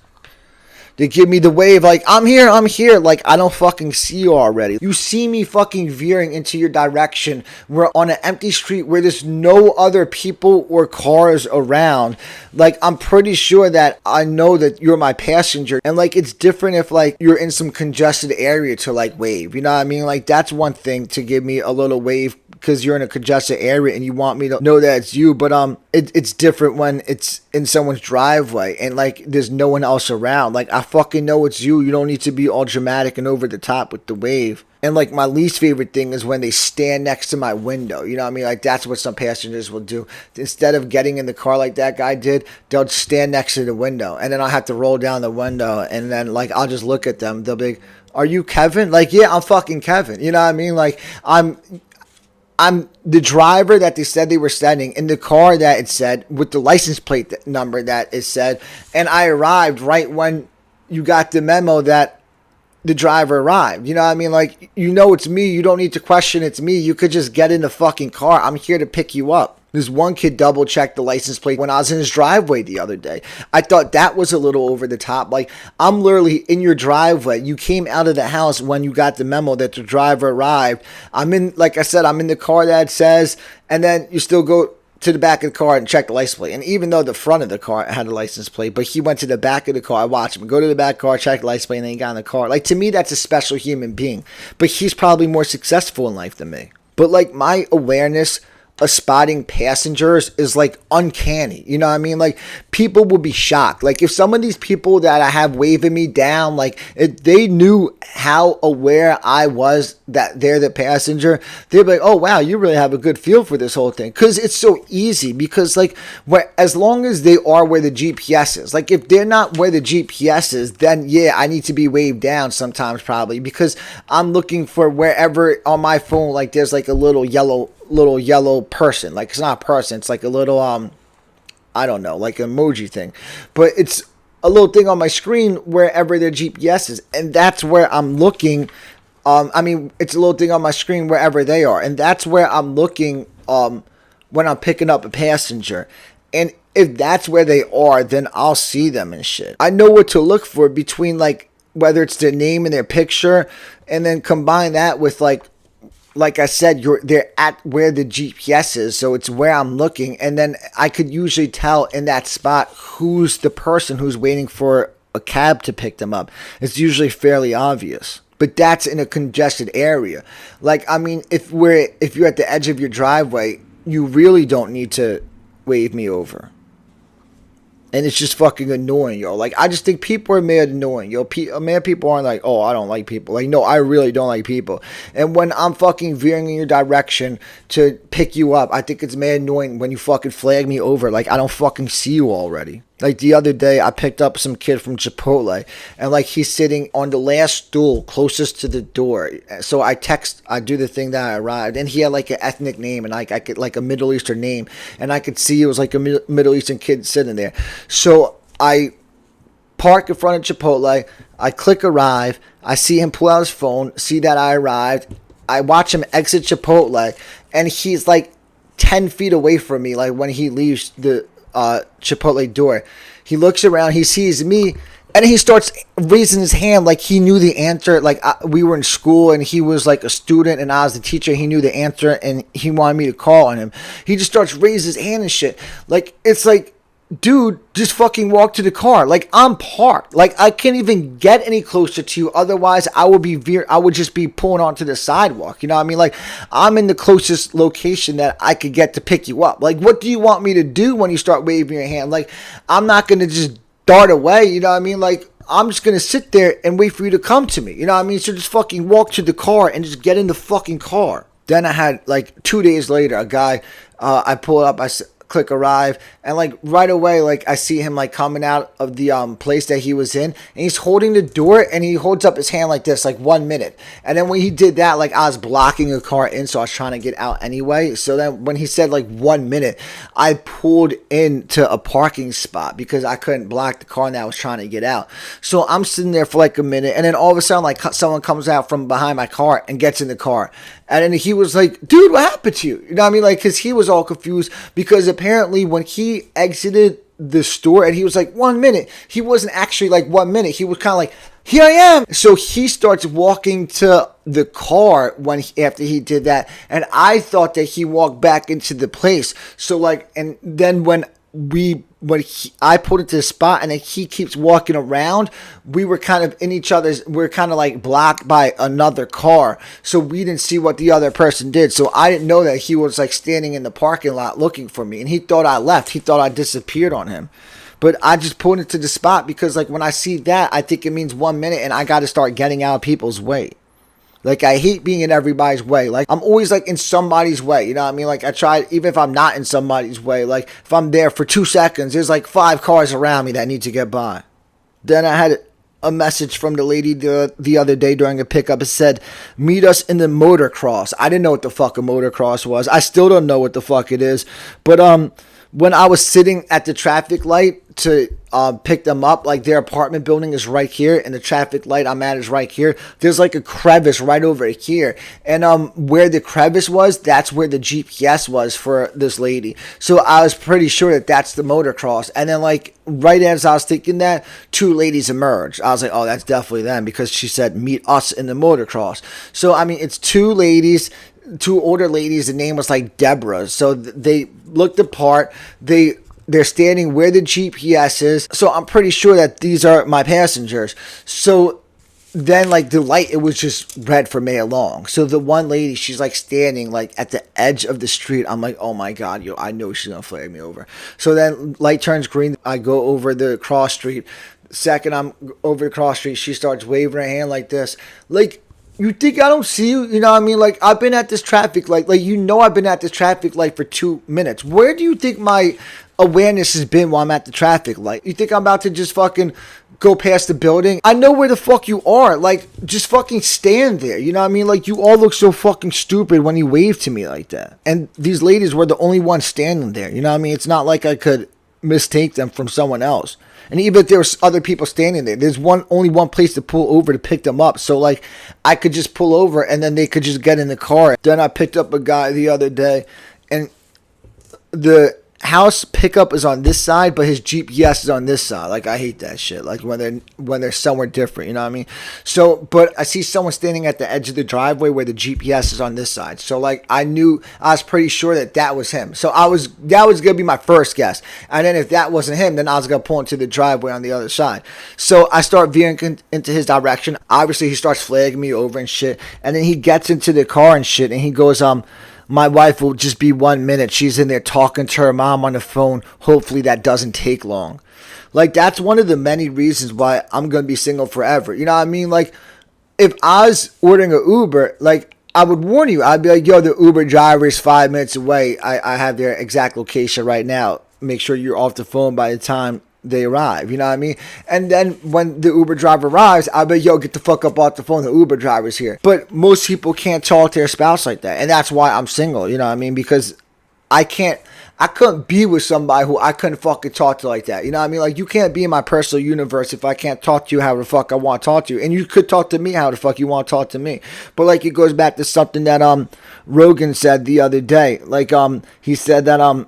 They give me the wave like, I'm here. Like, I don't fucking see you already. You see me fucking veering into your direction. We're on an empty street where there's no other people or cars around. Like, I'm pretty sure that I know that you're my passenger. And, like, it's different if, like, you're in some congested area to, like, wave. You know what I mean? Like, that's one thing to give me a little wave because you're in a congested area and you want me to know that it's you. But it's different when it's in someone's driveway and, like, there's no one else around. Like, I fucking know it's you. You don't need to be all dramatic and over the top with the wave. And, like, my least favorite thing is when they stand next to my window. You know what I mean? Like, that's what some passengers will do. Instead of getting in the car like that guy did, they'll stand next to the window. And then I'll have to roll down the window. And then, like, I'll just look at them. They'll be like, are you Kevin? Like, yeah, I'm fucking Kevin. You know what I mean? Like, I'm the driver that they said they were sending in the car that it said with the license plate number that it said. And I arrived right when you got the memo that the driver arrived. You know what I mean? Like, you know it's me. You don't need to question it's me. You could just get in the fucking car. I'm here to pick you up. This one kid double checked the license plate when I was in his driveway the other day. I thought that was a little over the top. Like, I'm literally in your driveway. You came out of the house when you got the memo that the driver arrived. Like I said, I'm in the car that it says, and then you still go to the back of the car and check the license plate. And even though the front of the car had a license plate, but he went to the back of the car. I watched him go to the back car, check the license plate, and then he got in the car. Like, to me, that's a special human being. But he's probably more successful in life than me. But, like, my awareness spotting passengers is like uncanny. You know what I mean? Like, people will be shocked. Like, if some of these people that I have waving me down, like, if they knew how aware I was that they're the passenger, they'd be like, oh wow, you really have a good feel for this whole thing. Because it's so easy. Because like, as long as they are where the GPS is, like, if they're not where the GPS is, then yeah, I need to be waved down sometimes, probably, because I'm looking for wherever on my phone, like, there's like a little yellow person. Like, it's not a person, it's like a little I don't know, like an emoji thing, but it's a little thing on my screen wherever their GPS is, and that's where I'm looking. It's a little thing on my screen wherever they are, and that's where I'm looking when I'm picking up a passenger. And if that's where they are, then I'll see them and shit. I know what to look for between, like, whether it's their name and their picture, and then combine that with like I said, they're at where the GPS is, so it's where I'm looking, and then I could usually tell in that spot who's the person who's waiting for a cab to pick them up. It's usually fairly obvious, but that's in a congested area. Like, I mean, if you're at the edge of your driveway, you really don't need to wave me over. And it's just fucking annoying, yo. Like, I just think people are mad annoying, yo. Mad people aren't like, oh, I don't like people. Like, no, I really don't like people. And when I'm fucking veering in your direction to pick you up, I think it's mad annoying when you fucking flag me over. Like, I don't fucking see you already. Like, the other day, I picked up some kid from Chipotle, and, like, he's sitting on the last stool closest to the door. So I do the thing that I arrived, and he had, like, an ethnic name, and I could, like, a Middle Eastern name, and I could see it was, like, a Middle Eastern kid sitting there. So I park in front of Chipotle, I click arrive, I see him pull out his phone, see that I arrived, I watch him exit Chipotle, and he's, like, 10 feet away from me, like, when he leaves the Chipotle door. He looks around, he sees me, and he starts raising his hand like he knew the answer. Like, we were in school and he was like a student and I was the teacher. He knew the answer and he wanted me to call on him. He just starts raising his hand and shit. Like, it's like, dude, just fucking walk to the car. Like, I'm parked. Like, I can't even get any closer to you. Otherwise, I would just be pulling onto the sidewalk. You know what I mean? Like, I'm in the closest location that I could get to pick you up. Like, what do you want me to do when you start waving your hand? Like, I'm not going to just dart away. You know what I mean? Like, I'm just going to sit there and wait for you to come to me. You know what I mean? So just fucking walk to the car and just get in the fucking car. Then I had, like, 2 days later, a guy, I pull up, I click arrive, and like right away, like I see him like coming out of the place that he was in, and he's holding the door and he holds up his hand like this, like 1 minute. And then when he did that, like I was blocking a car in, so I was trying to get out anyway. So then when he said like 1 minute, I pulled into a parking spot because I couldn't block the car and I was trying to get out. So I'm sitting there for like a minute, and then all of a sudden, like someone comes out from behind my car and gets in the car. And then he was like, dude, what happened to you? You know what I mean? Like, because he was all confused because apparently when he exited the store and he was like 1 minute, he wasn't actually like 1 minute. He was kind of like, here I am. So he starts walking to the car after he did that. And I thought that he walked back into the place. So like, and then when I pulled it to the spot and then he keeps walking around, we were kind of in each other's, we're kind of like blocked by another car. So we didn't see what the other person did. So I didn't know that he was like standing in the parking lot looking for me. And he thought I left. He thought I disappeared on him. But I just pulled it to the spot because like when I see that, I think it means 1 minute and I got to start getting out of people's way. Like, I hate being in everybody's way. Like, I'm always, like, in somebody's way. You know what I mean? Like, I try, even if I'm not in somebody's way, like, if I'm there for 2 seconds, there's, like, 5 cars around me that need to get by. Then I had a message from the lady the other day during a pickup. It said, meet us in the motocross. I didn't know what the fuck a motocross was. I still don't know what the fuck it is. But, when I was sitting at the traffic light to pick them up, like their apartment building is right here and the traffic light I'm at is right here. There's like a crevice right over here. And where the crevice was, that's where the GPS was for this lady. So I was pretty sure that that's the motocross. And then like right as I was thinking that, 2 ladies emerged. I was like, oh, that's definitely them because she said meet us in the motocross. So I mean, it's 2 ladies. 2 older ladies. The name was like Deborah. So they looked apart. They're standing where the GPS is. So I'm pretty sure that these are my passengers. So then like the light, it was just red for Maya Long. So the one lady, she's like standing like at the edge of the street. I'm like, oh my god, yo, I know she's gonna flag me over. So then light turns green. I go over the cross street. Second, I'm over the cross street. She starts waving her hand like this, like. You think I don't see you? You know what I mean? Like, I've been at this traffic light. Like, you know I've been at this traffic light for 2 minutes. Where do you think my awareness has been while I'm at the traffic light? You think I'm about to just fucking go past the building? I know where the fuck you are. Like, just fucking stand there. You know what I mean? Like, you all look so fucking stupid when you wave to me like that. And these ladies were the only ones standing there. You know what I mean? It's not like I could mistake them from someone else. And even if there was other people standing there, there's only one place to pull over to pick them up. So like I could just pull over and then they could just get in the car. Then I picked up a guy the other day and the house pickup is on this side, but his GPS is on this side. Like, I hate that shit. Like when they're somewhere different, you know what I mean? So, but I see someone standing at the edge of the driveway where the GPS is on this side. So like I was pretty sure that was him. So that was gonna be my first guess. And then if that wasn't him, then I was gonna pull into the driveway on the other side. So I start veering into his direction. Obviously he starts flagging me over and shit. And then he gets into the car and shit, and he goes, my wife will just be 1 minute. She's in there talking to her mom on the phone. Hopefully that doesn't take long. Like, that's one of the many reasons why I'm going to be single forever. You know what I mean? Like, if I was ordering an Uber, like, I would warn you. I'd be like, yo, the Uber driver is 5 minutes away. I have their exact location right now. Make sure you're off the phone by the time they arrive, you know what I mean? And then when the Uber driver arrives, I'll be, yo, get the fuck up off the phone, the Uber driver's here. But most people can't talk to their spouse like that. And that's why I'm single, you know what I mean? Because I couldn't be with somebody who I couldn't fucking talk to like that. You know what I mean? Like, you can't be in my personal universe if I can't talk to you how the fuck I want to talk to you. And you could talk to me how the fuck you want to talk to me. But like, it goes back to something that Rogan said the other day. Like, he said that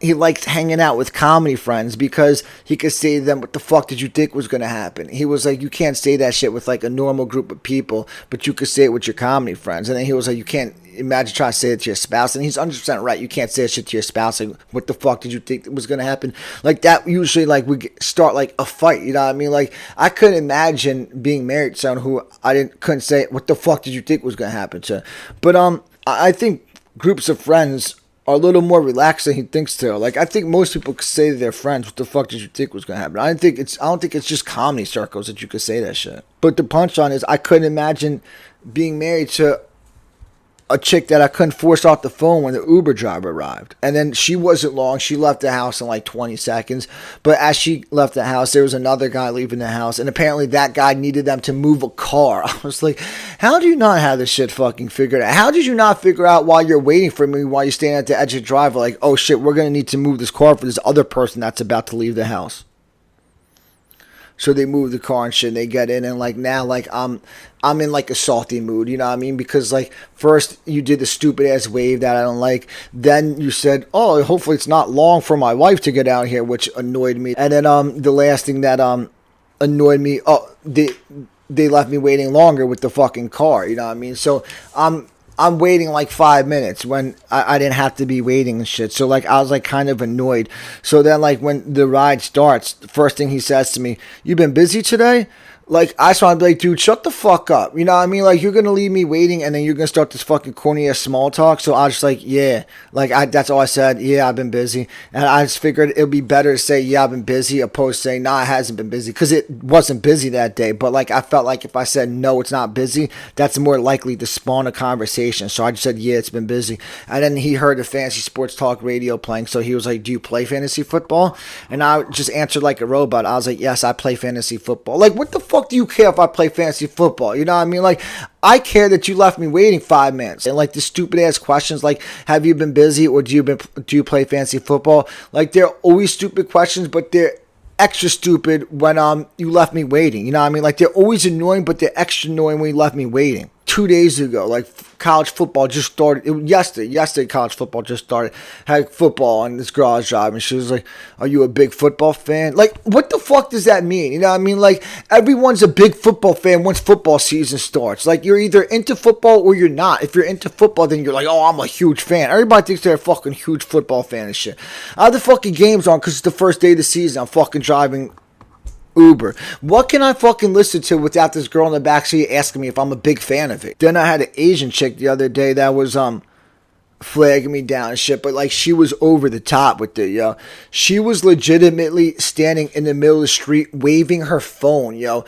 he likes hanging out with comedy friends because he could say to them, what the fuck did you think was going to happen? He was like, you can't say that shit with like a normal group of people, but you could say it with your comedy friends. And then he was like, you can't imagine trying to say it to your spouse. And he's 100% right. You can't say that shit to your spouse. Like, what the fuck did you think was going to happen? Like, that usually, like, we start like a fight. You know what I mean? Like, I couldn't imagine being married to someone who couldn't say, what the fuck did you think was going to happen to? But I think groups of friends are a little more relaxed than he thinks to. Like, I think most people could say to their friends, what the fuck did you think was going to happen? I don't think it's just comedy circles that you could say that shit. But the punchline is, I couldn't imagine being married to a chick that I couldn't force off the phone when the Uber driver arrived. And then she wasn't long. She left the house in like 20 seconds. But as she left the house, there was another guy leaving the house. And apparently that guy needed them to move a car. I was like, how do you not have this shit fucking figured out? How did you not figure out while you're waiting for me, while you're standing at the edge of the driveway, like, oh shit, we're going to need to move this car for this other person that's about to leave the house? So they move the car and shit, and they get in, and like now, like I'm in like a salty mood, you know what I mean? Because like first you did the stupid ass wave that I don't like, then you said, oh, hopefully it's not long for my wife to get out here, which annoyed me, and then the last thing that annoyed me, oh, they left me waiting longer with the fucking car, you know what I mean? So I'm waiting like 5 minutes when I didn't have to be waiting and shit. So like I was like kind of annoyed. So then like when the ride starts, the first thing he says to me, you been busy today? Like, I just want to be like, dude, shut the fuck up. You know what I mean? Like, you're going to leave me waiting and then you're going to start this fucking corny ass small talk. So I was just like, yeah. Like, that's all I said. Yeah, I've been busy. And I just figured it would be better to say, yeah, I've been busy, opposed to saying, nah, it hasn't been busy. Because it wasn't busy that day. But, like, I felt like if I said, no, it's not busy, that's more likely to spawn a conversation. So I just said, yeah, it's been busy. And then he heard the Fantasy Sports Talk radio playing. So he was like, do you play fantasy football? And I just answered like a robot. I was like, yes, I play fantasy football. Like, what the fuck do you care if I play fantasy football? You know what I mean? Like, I care that you left me waiting 5 minutes. And like the stupid ass questions like, have you been busy or do you play fantasy football? Like, they're always stupid questions, but they're extra stupid when you left me waiting. You know what I mean? Like, they're always annoying, but they're extra annoying when you left me waiting. 2 days ago, like, college football just started. Yesterday college football just started. Had football, and this girl I was driving, she was like, are you a big football fan? Like, what the fuck does that mean? You know what I mean? Like, everyone's a big football fan once football season starts. Like, you're either into football or you're not. If you're into football, then you're like, oh, I'm a huge fan. Everybody thinks they're a fucking huge football fan and shit. I have the fucking games on because it's the first day of the season. I'm fucking driving Uber. What can I fucking listen to without this girl in the backseat asking me if I'm a big fan of it? Then I had an Asian chick the other day that was flagging me down and shit, but like she was over the top with it, yo. She was legitimately standing in the middle of the street waving her phone, yo.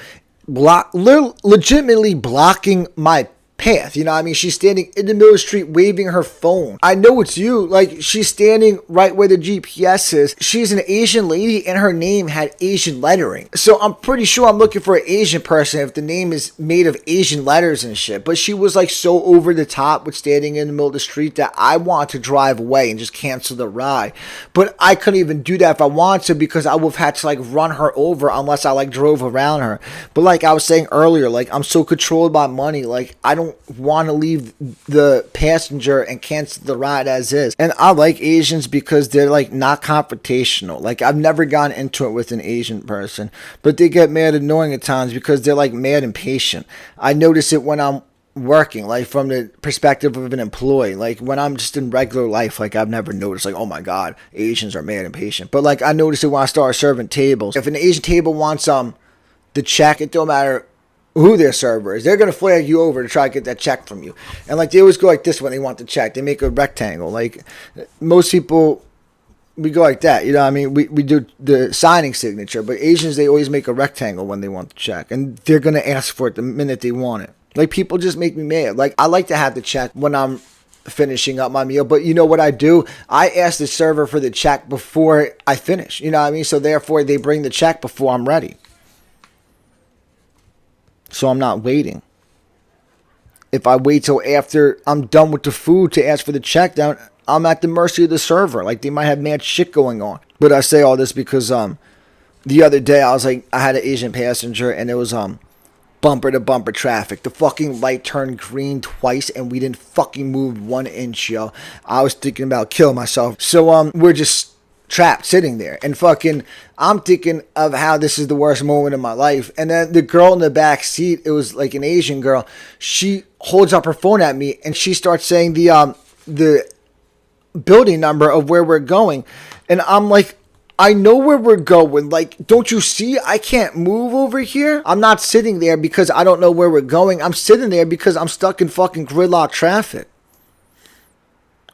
Legitimately blocking my path, you know what I mean? She's standing in the middle of the street waving her phone. I know it's you. Like, she's standing right where the GPS is. She's an Asian lady and her name had Asian lettering. So I'm pretty sure I'm looking for an Asian person if the name is made of Asian letters and shit. But she was like so over the top with standing in the middle of the street that I wanted to drive away and just cancel the ride. But I couldn't even do that if I wanted to because I would have had to like run her over unless I like drove around her. But like I was saying earlier, like I'm so controlled by money. Like I don't want to leave the passenger and cancel the ride as is. And I like Asians because they're like not confrontational. Like I've never gotten into it with an Asian person, but they get mad annoying at times because they're like mad impatient. I notice it when I'm working, like from the perspective of an employee. Like when I'm just in regular life, like I've never noticed like, oh my god, Asians are mad impatient. But like I notice it when I start serving tables. If an Asian table wants the check, it don't matter who their server is, they're going to flag you over to try to get that check from you. And like they always go like this when they want the check. They make a rectangle. Like most people, we go like that. You know what I mean? We do the signing signature. But Asians, they always make a rectangle when they want the check. And they're going to ask for it the minute they want it. Like people just make me mad. Like I like to have the check when I'm finishing up my meal. But you know what I do? I ask the server for the check before I finish. You know what I mean? So therefore, they bring the check before I'm ready. So I'm not waiting. If I wait till after I'm done with the food to ask for the check down, I'm at the mercy of the server. Like they might have mad shit going on. But I say all this because the other day I had an Asian passenger and it was bumper to bumper traffic. The fucking light turned green twice and we didn't fucking move 1 inch, yo. I was thinking about killing myself. So we're just trapped sitting there and fucking I'm thinking of how this is the worst moment of my life. And then the girl in the back seat, it was like an Asian girl, she holds up her phone at me and she starts saying the building number of where we're going. And I'm like, I know where we're going. Like, don't you see? I can't move over here. I'm not sitting there because I don't know where we're going. I'm sitting there because I'm stuck in fucking gridlock traffic.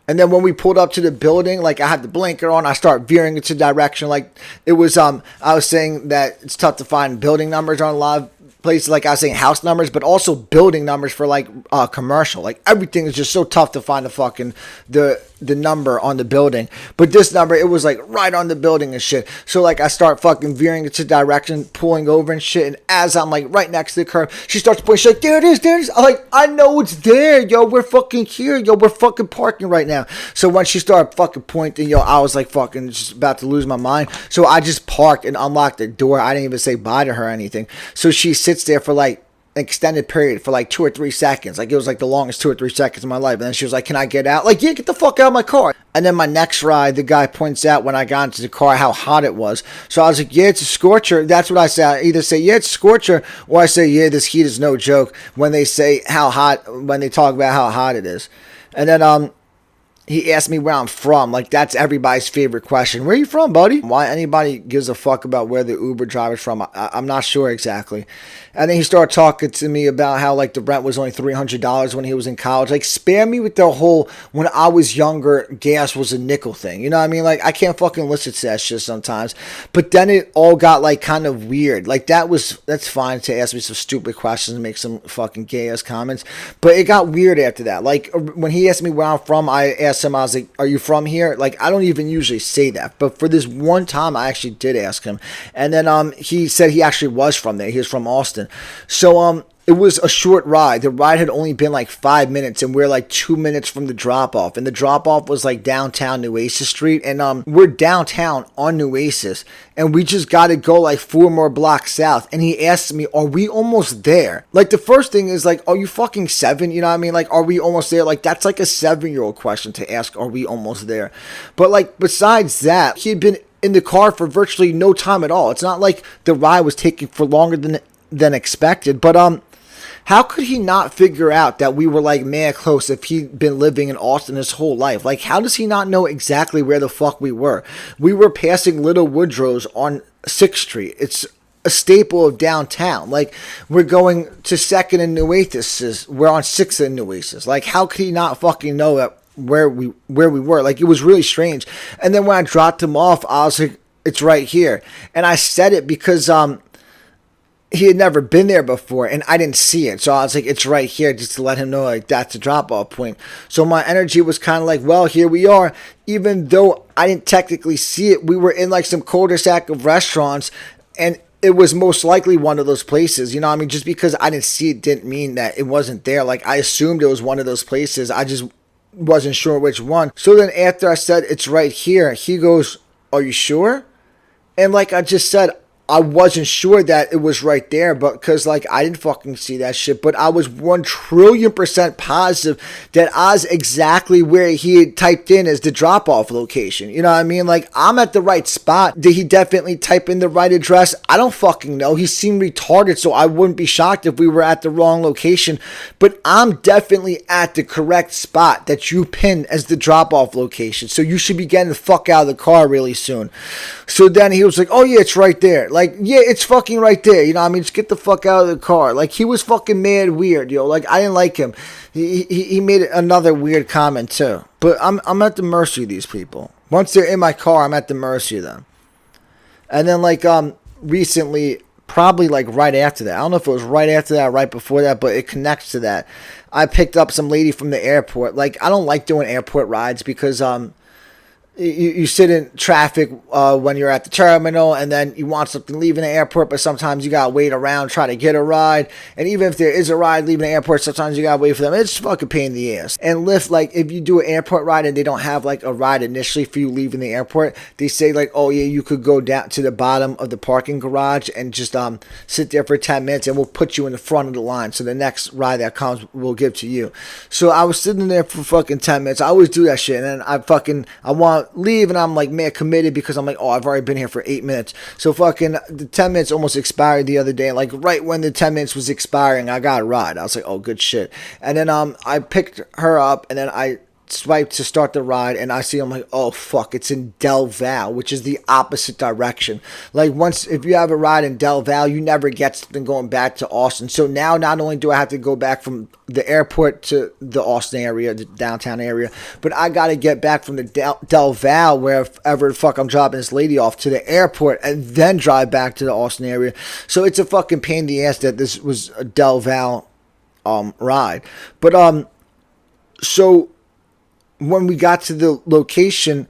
And then when we pulled up to the building, like I had the blinker on, I start veering into direction. Like it was, I was saying that it's tough to find building numbers on a lot of places. Like I was saying house numbers, but also building numbers for like commercial. Like everything is just so tough to find the number on the building. But this number, it was like right on the building and shit. So like I start fucking veering into direction, pulling over and shit. And as I'm like right next to the curb, she starts pointing. She's like, there it is, there it is. I'm like, I know it's there, yo. We're fucking here, yo. We're fucking parking right now. So when she started fucking pointing, yo, I was like fucking just about to lose my mind. So I just parked and unlocked the door. I didn't even say bye to her or anything. So she sits there for like an extended period for like 2 or 3 seconds. Like it was like the longest 2 or 3 seconds of my life. And then she was like, can I get out? Like, yeah, get the fuck out of my car. And then my next ride, the guy points out when I got into the car how hot it was. So I was like, yeah, it's a scorcher. That's what I say. I either say, yeah, it's a scorcher, or I say, yeah, this heat is no joke when they say how hot, when they talk about how hot it is. And then he asked me where I'm from. Like, that's everybody's favorite question. Where are you from, buddy? Why anybody gives a fuck about where the Uber driver's from, I'm not sure exactly. And then he started talking to me about how, like, the rent was only $300 when he was in college. Like, spare me with the whole, when I was younger, gas was a nickel thing. You know what I mean? Like, I can't fucking listen to that shit sometimes. But then it all got, like, kind of weird. Like, that's fine to ask me some stupid questions and make some fucking gay-ass comments. But it got weird after that. Like, when he asked me where I'm from, I asked him, I was like, are you from here? Like, I don't even usually say that. But for this one time, I actually did ask him. And then he said he actually was from there. He was from Austin. So it was a short ride. The ride had only been like 5 minutes, and we're like 2 minutes from the drop-off. And the drop-off was like downtown Nueces Street. And we're downtown on Nueces, and we just got to go like 4 more blocks south. And he asked me, are we almost there? Like, the first thing is like, are you fucking 7? You know what I mean? Like, are we almost there? Like, that's like a 7-year-old question to ask, are we almost there? But like, besides that, he had been in the car for virtually no time at all. It's not like the ride was taking for longer than expected. But how could he not figure out that we were like mad close if he'd been living in Austin his whole life? Like, how does he not know exactly where the fuck we were? We were passing Little Woodrow's on 6th Street. It's a staple of downtown. Like, we're going to 2nd and Nueces. We're on 6th and Nueces. Like, how could he not fucking know that where we were? Like, it was really strange. And then when I dropped him off, I was like, it's right here. And I said it because he had never been there before, and I didn't see it. So I was like, it's right here, just to let him know, like, that's a drop-off point. So my energy was kind of like, well, here we are. Even though I didn't technically see it, we were in, like, some cul-de-sac of restaurants, and it was most likely one of those places. You know what I mean? Just because I didn't see it didn't mean that it wasn't there. Like, I assumed it was one of those places. I just wasn't sure which one. So then after I said, it's right here, he goes, are you sure? And like I just said, I wasn't sure that it was right there, but because, like, I didn't fucking see that shit. But I was 1,000,000,000% positive that I was exactly where he had typed in as the drop-off location. You know what I mean? Like, I'm at the right spot. Did he definitely type in the right address? I don't fucking know. He seemed retarded, so I wouldn't be shocked if we were at the wrong location. But I'm definitely at the correct spot that you pinned as the drop-off location. So you should be getting the fuck out of the car really soon. So then he was like, oh yeah, it's right there. Like, yeah, it's fucking right there. You know what I mean? Just get the fuck out of the car. Like, he was fucking mad weird, yo. Like, I didn't like him. He made another weird comment, too. But I'm at the mercy of these people. Once they're in my car, I'm at the mercy of them. And then, like, recently, probably, like, right after that. I don't know if it was right after that or right before that, but it connects to that. I picked up some lady from the airport. Like, I don't like doing airport rides because, you sit in traffic when you're at the terminal, and then you want something leaving the airport, but sometimes you gotta wait around, try to get a ride. And even if there is a ride leaving the airport, sometimes you gotta wait for them. It's fucking pain in the ass. And Lyft, like, if you do an airport ride and they don't have, like, a ride initially for you leaving the airport, they say, like, oh yeah, you could go down to the bottom of the parking garage and just sit there for 10 minutes, and we'll put you in the front of the line, so the next ride that comes we'll give to you. So I was sitting there for fucking 10 minutes. I always do that shit, and then I want leave, and I'm like, man, committed, because I'm like, oh, I've already been here for 8 minutes. So fucking the 10 minutes almost expired the other day. Like, right when the 10 minutes was expiring, I got a ride. I was like, oh, good shit. And then I picked her up, and then I swiped to start the ride, and I see, I'm like, oh fuck, it's in Del Val, which is the opposite direction. Like, if you have a ride in Del Val, you never get something going back to Austin. So now, not only do I have to go back from the airport to the Austin area, the downtown area, but I gotta get back from the Del Val, wherever the fuck I'm dropping this lady off, to the airport, and then drive back to the Austin area. So it's a fucking pain in the ass that this was a Del Val ride. But so when we got to the location,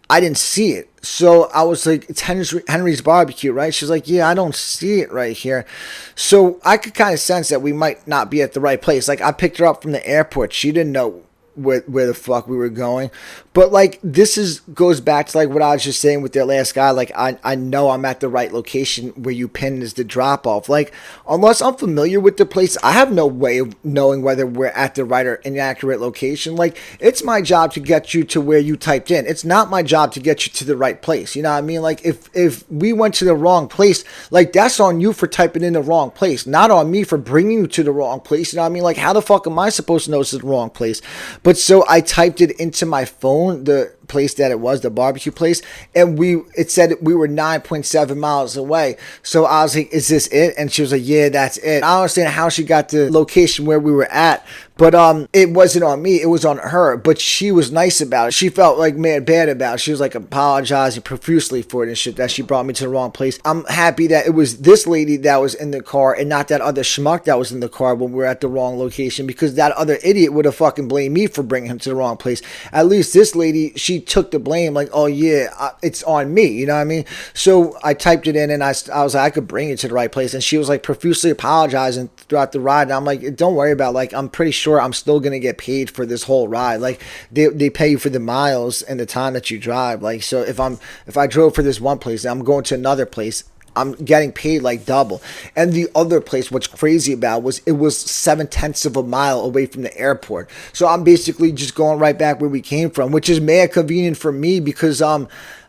I didn't see it. So I was like, it's Henry's Barbecue, right? She's like, yeah, I don't see it right here. So I could kind of sense that we might not be at the right place. Like, I picked her up from the airport. She didn't know where the fuck we were going. But, like, this goes back to, like, what I was just saying with their last guy. Like, I know I'm at the right location where you pinned as the drop-off. Like, unless I'm familiar with the place, I have no way of knowing whether we're at the right or inaccurate location. Like, it's my job to get you to where you typed in. It's not my job to get you to the right place. You know what I mean? Like, if we went to the wrong place, like, that's on you for typing in the wrong place, not on me for bringing you to the wrong place. You know what I mean? Like, how the fuck am I supposed to know this is the wrong place? But so I typed it into my phone, the place that it was, the barbecue place, and it said we were 9.7 miles away. So I was like, is this it? And she was like, yeah, that's it. I don't understand how she got the location where we were at, but it wasn't on me, it was on her. But she was nice about it. She felt like mad bad about it. She was like apologizing profusely for it and shit, that she brought me to the wrong place. I'm happy that it was this lady that was in the car and not that other schmuck that was in the car when we were at the wrong location, because that other idiot would have fucking blamed me for bringing him to the wrong place. At least this lady, she took the blame, like, oh yeah, it's on me, you know what I mean? So I typed it in, and I was like, I could bring you to the right place. And she was like profusely apologizing throughout the ride, and I'm like, don't worry about it. Like, I'm pretty sure I'm still gonna get paid for this whole ride. Like, they pay you for the miles and the time that you drive. Like, so if I drove for this one place and I'm going to another place, I'm getting paid like double. And the other place, what's crazy about was it was 7/10 of a mile away from the airport. So I'm basically just going right back where we came from, which is mad convenient for me because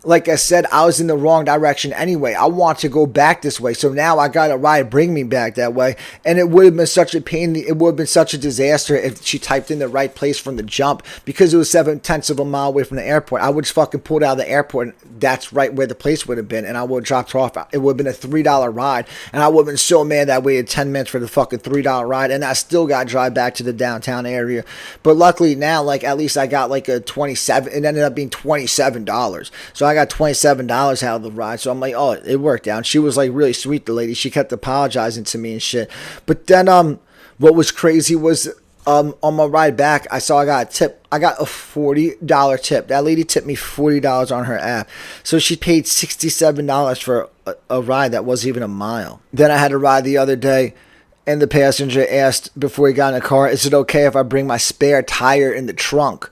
like I said, I was in the wrong direction anyway. I want to go back this way. So now I got a ride bring me back that way. And it would have been such a pain. It would have been such a disaster if she typed in the right place from the jump, because it was 7/10 of a mile away from the airport. I would just fucking pulled out of the airport, and that's right where the place would have been. And I would have dropped her off. It would have been a $3 ride. And I would have been so mad that I waited 10 minutes for the fucking $3 ride. And I still got to drive back to the downtown area. But luckily now, like, at least I got like a 27. It ended up being $27. So I got $27 out of the ride. So I'm like, oh, it worked out. And she was like really sweet, the lady. She kept apologizing to me and shit. But then what was crazy was on my ride back, I got a tip. I got a $40 tip. That lady tipped me $40 on her app. So she paid $67 for a ride that wasn't even a mile. Then I had a ride the other day, and the passenger asked before he got in the car, is it okay if I bring my spare tire in the trunk?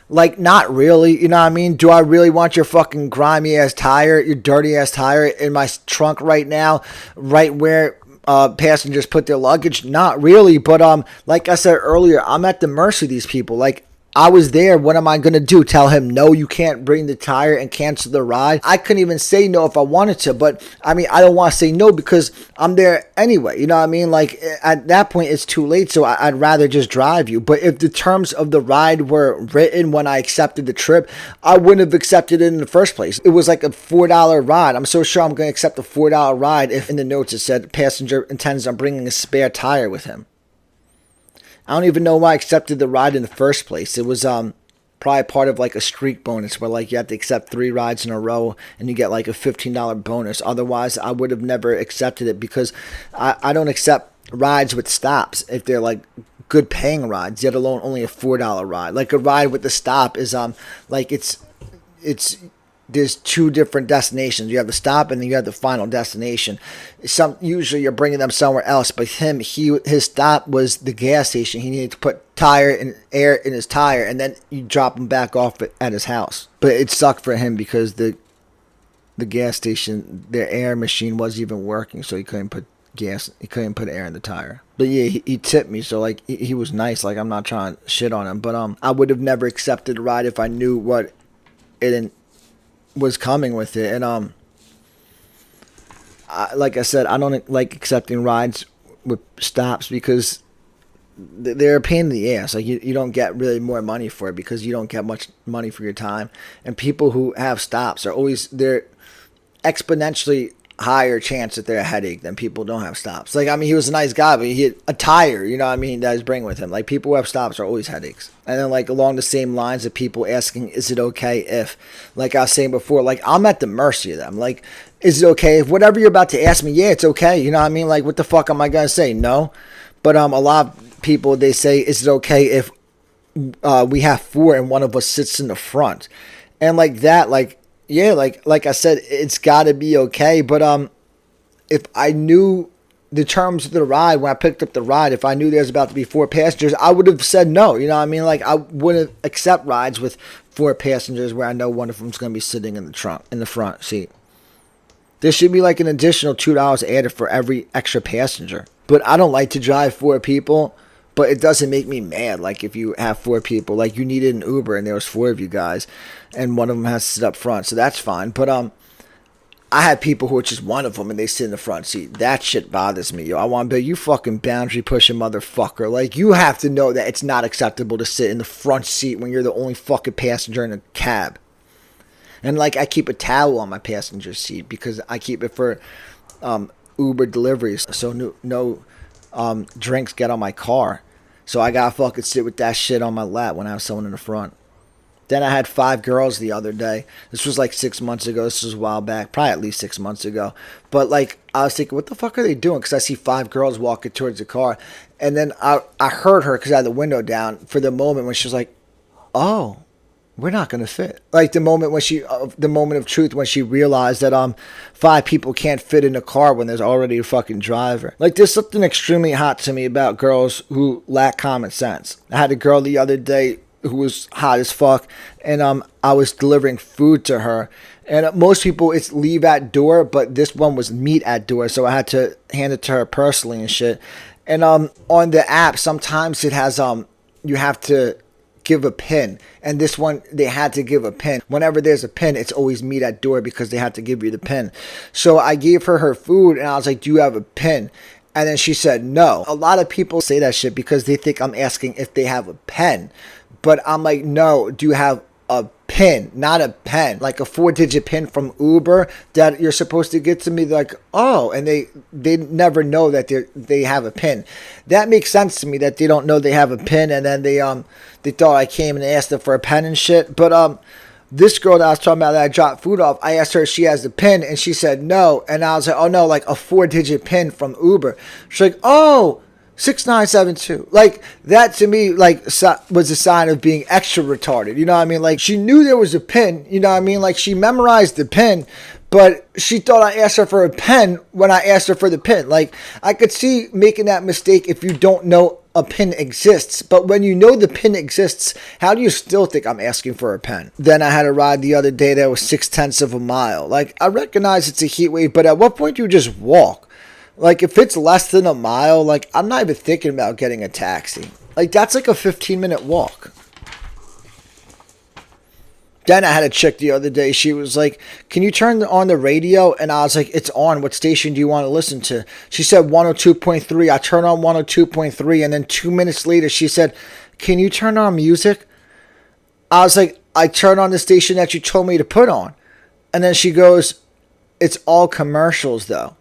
Like, not really, you know what I mean? Do I really want your fucking grimy ass tire, your dirty ass tire in my trunk right now, right where passengers put their luggage? Not really, but like I said earlier, I'm at the mercy of these people. Like, I was there. What am I going to do? Tell him, no, you can't bring the tire and cancel the ride? I couldn't even say no if I wanted to. But, I mean, I don't want to say no because I'm there anyway. You know what I mean? Like, at that point, it's too late. So I'd rather just drive you. But if the terms of the ride were written when I accepted the trip, I wouldn't have accepted it in the first place. It was like a $4 ride. I'm so sure I'm going to accept a $4 ride if in the notes it said passenger intends on bringing a spare tire with him. I don't even know why I accepted the ride in the first place. It was probably part of like a streak bonus where like you have to accept 3 rides in a row and you get like a $15 bonus. Otherwise, I would have never accepted it because I don't accept rides with stops if they're like good paying rides, yet alone only a $4 ride. Like a ride with the stop is like it's there's 2 different destinations. You have the stop and then you have the final destination. Usually you're bringing them somewhere else, but his stop was the gas station. He needed to put tire and air in his tire, and then you drop him back off at his house. But it sucked for him because the gas station, their air machine wasn't even working, so he couldn't put air in the tire. But yeah, he tipped me, so like he was nice. Like, I'm not trying to shit on him, but I would have never accepted a ride if I knew what it was coming with it. And like I said, I don't like accepting rides with stops because they're a pain in the ass. Like, you don't get really more money for it because you don't get much money for your time. And people who have stops they're exponentially higher chance that they're a headache than people who don't have stops. Like, I mean, he was a nice guy, but he had a tire, you know what I mean, that he's bringing with him. Like, people who have stops are always headaches. And then, like, along the same lines of people asking, is it okay if, like I was saying before, like, I'm at the mercy of them. Like, is it okay if whatever you're about to ask me, yeah, it's okay, you know what I mean? Like, what the fuck am I going to say? No. But a lot of people, they say, is it okay if we have 4 and one of us sits in the front? And like that, like, yeah, like I said, it's got to be okay. But if I knew the terms of the ride when I picked up the ride, if I knew there was about to be 4 passengers, I would have said no. You know what I mean? Like, I wouldn't accept rides with 4 passengers where I know one of them's going to be sitting in the front seat. There should be like an additional $2 added for every extra passenger. But I don't like to drive 4 people. But it doesn't make me mad. Like, if you have 4 people, like you needed an Uber and there was 4 of you guys, and one of them has to sit up front, so that's fine. But I had people who are just one of them and they sit in the front seat. That shit bothers me, yo. I want to be, you fucking boundary pushing motherfucker. Like, you have to know that it's not acceptable to sit in the front seat when you're the only fucking passenger in a cab. And like, I keep a towel on my passenger seat because I keep it for Uber deliveries, so no drinks get on my car. So I gotta fucking sit with that shit on my lap when I have someone in the front. Then I had 5 girls the other day. This was like 6 months ago. This was a while back. Probably at least 6 months ago. But like, I was thinking, what the fuck are they doing? Because I see 5 girls walking towards the car. And then I heard her because I had the window down for the moment when she was like, oh, we're not going to fit. Like the moment of truth when she realized that 5 people can't fit in a car when there's already a fucking driver. Like, there's something extremely hot to me about girls who lack common sense. I had a girl the other day who was hot as fuck, and I was delivering food to her. And most people, it's leave at door, but this one was meet at door, so I had to hand it to her personally and shit. And on the app, sometimes it has you have to give a pin. And this one, they had to give a pin. Whenever there's a pin, it's always meet at door because they have to give you the pin. So I gave her her food and I was like, do you have a pin? And then she said no. A lot of people say that shit because they think I'm asking if they have a pen. But I'm like, no, do you have a pin, not a pen, like a 4-digit pin from Uber that you're supposed to get to me? Like, oh, and they never know that they have a pin. That makes sense to me that they don't know they have a pin, and then they thought I came and asked them for a pen and shit. But this girl that I was talking about that I dropped food off, I asked her if she has the pin, and she said no. And I was like, oh no, like a 4-digit pin from Uber. She's like, oh, 6972. Like, that to me, like, was a sign of being extra retarded. You know what I mean? Like, she knew there was a pin. You know what I mean? Like, she memorized the pin, but she thought I asked her for a pen when I asked her for the pin. Like, I could see making that mistake if you don't know a pin exists. But when you know the pin exists, how do you still think I'm asking for a pen? Then I had a ride the other day that was 0.6 of a mile. Like, I recognize it's a heat wave, but at what point do you just walk? Like, if it's less than a mile, like, I'm not even thinking about getting a taxi. Like, that's like a 15-minute walk. Then I had a chick the other day. She was like, can you turn on the radio? And I was like, it's on. What station do you want to listen to? She said 102.3. I turned on 102.3. And then 2 minutes later, she said, can you turn on music? I was like, I turned on the station that you told me to put on. And then she goes, it's all commercials, though.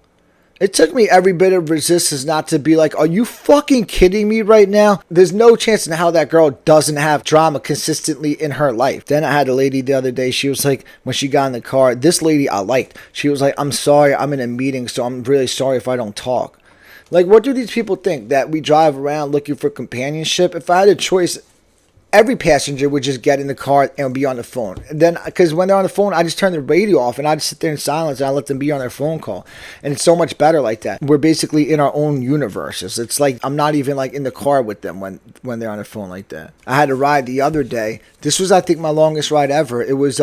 It took me every bit of resistance not to be like, are you fucking kidding me right now? There's no chance in how that girl doesn't have drama consistently in her life. Then I had a lady the other day. She was like, when she got in the car, this lady I liked. She was like, I'm sorry, I'm in a meeting, so I'm really sorry if I don't talk. Like, what do these people think? That we drive around looking for companionship? If I had a choice, every passenger would just get in the car and be on the phone. And then, because when they're on the phone, I just turn the radio off and I just sit there in silence and I let them be on their phone call. And it's so much better like that. We're basically in our own universes. It's like I'm not even like in the car with them when they're on their phone like that. I had a ride the other day. This was, I think, my longest ride ever. It was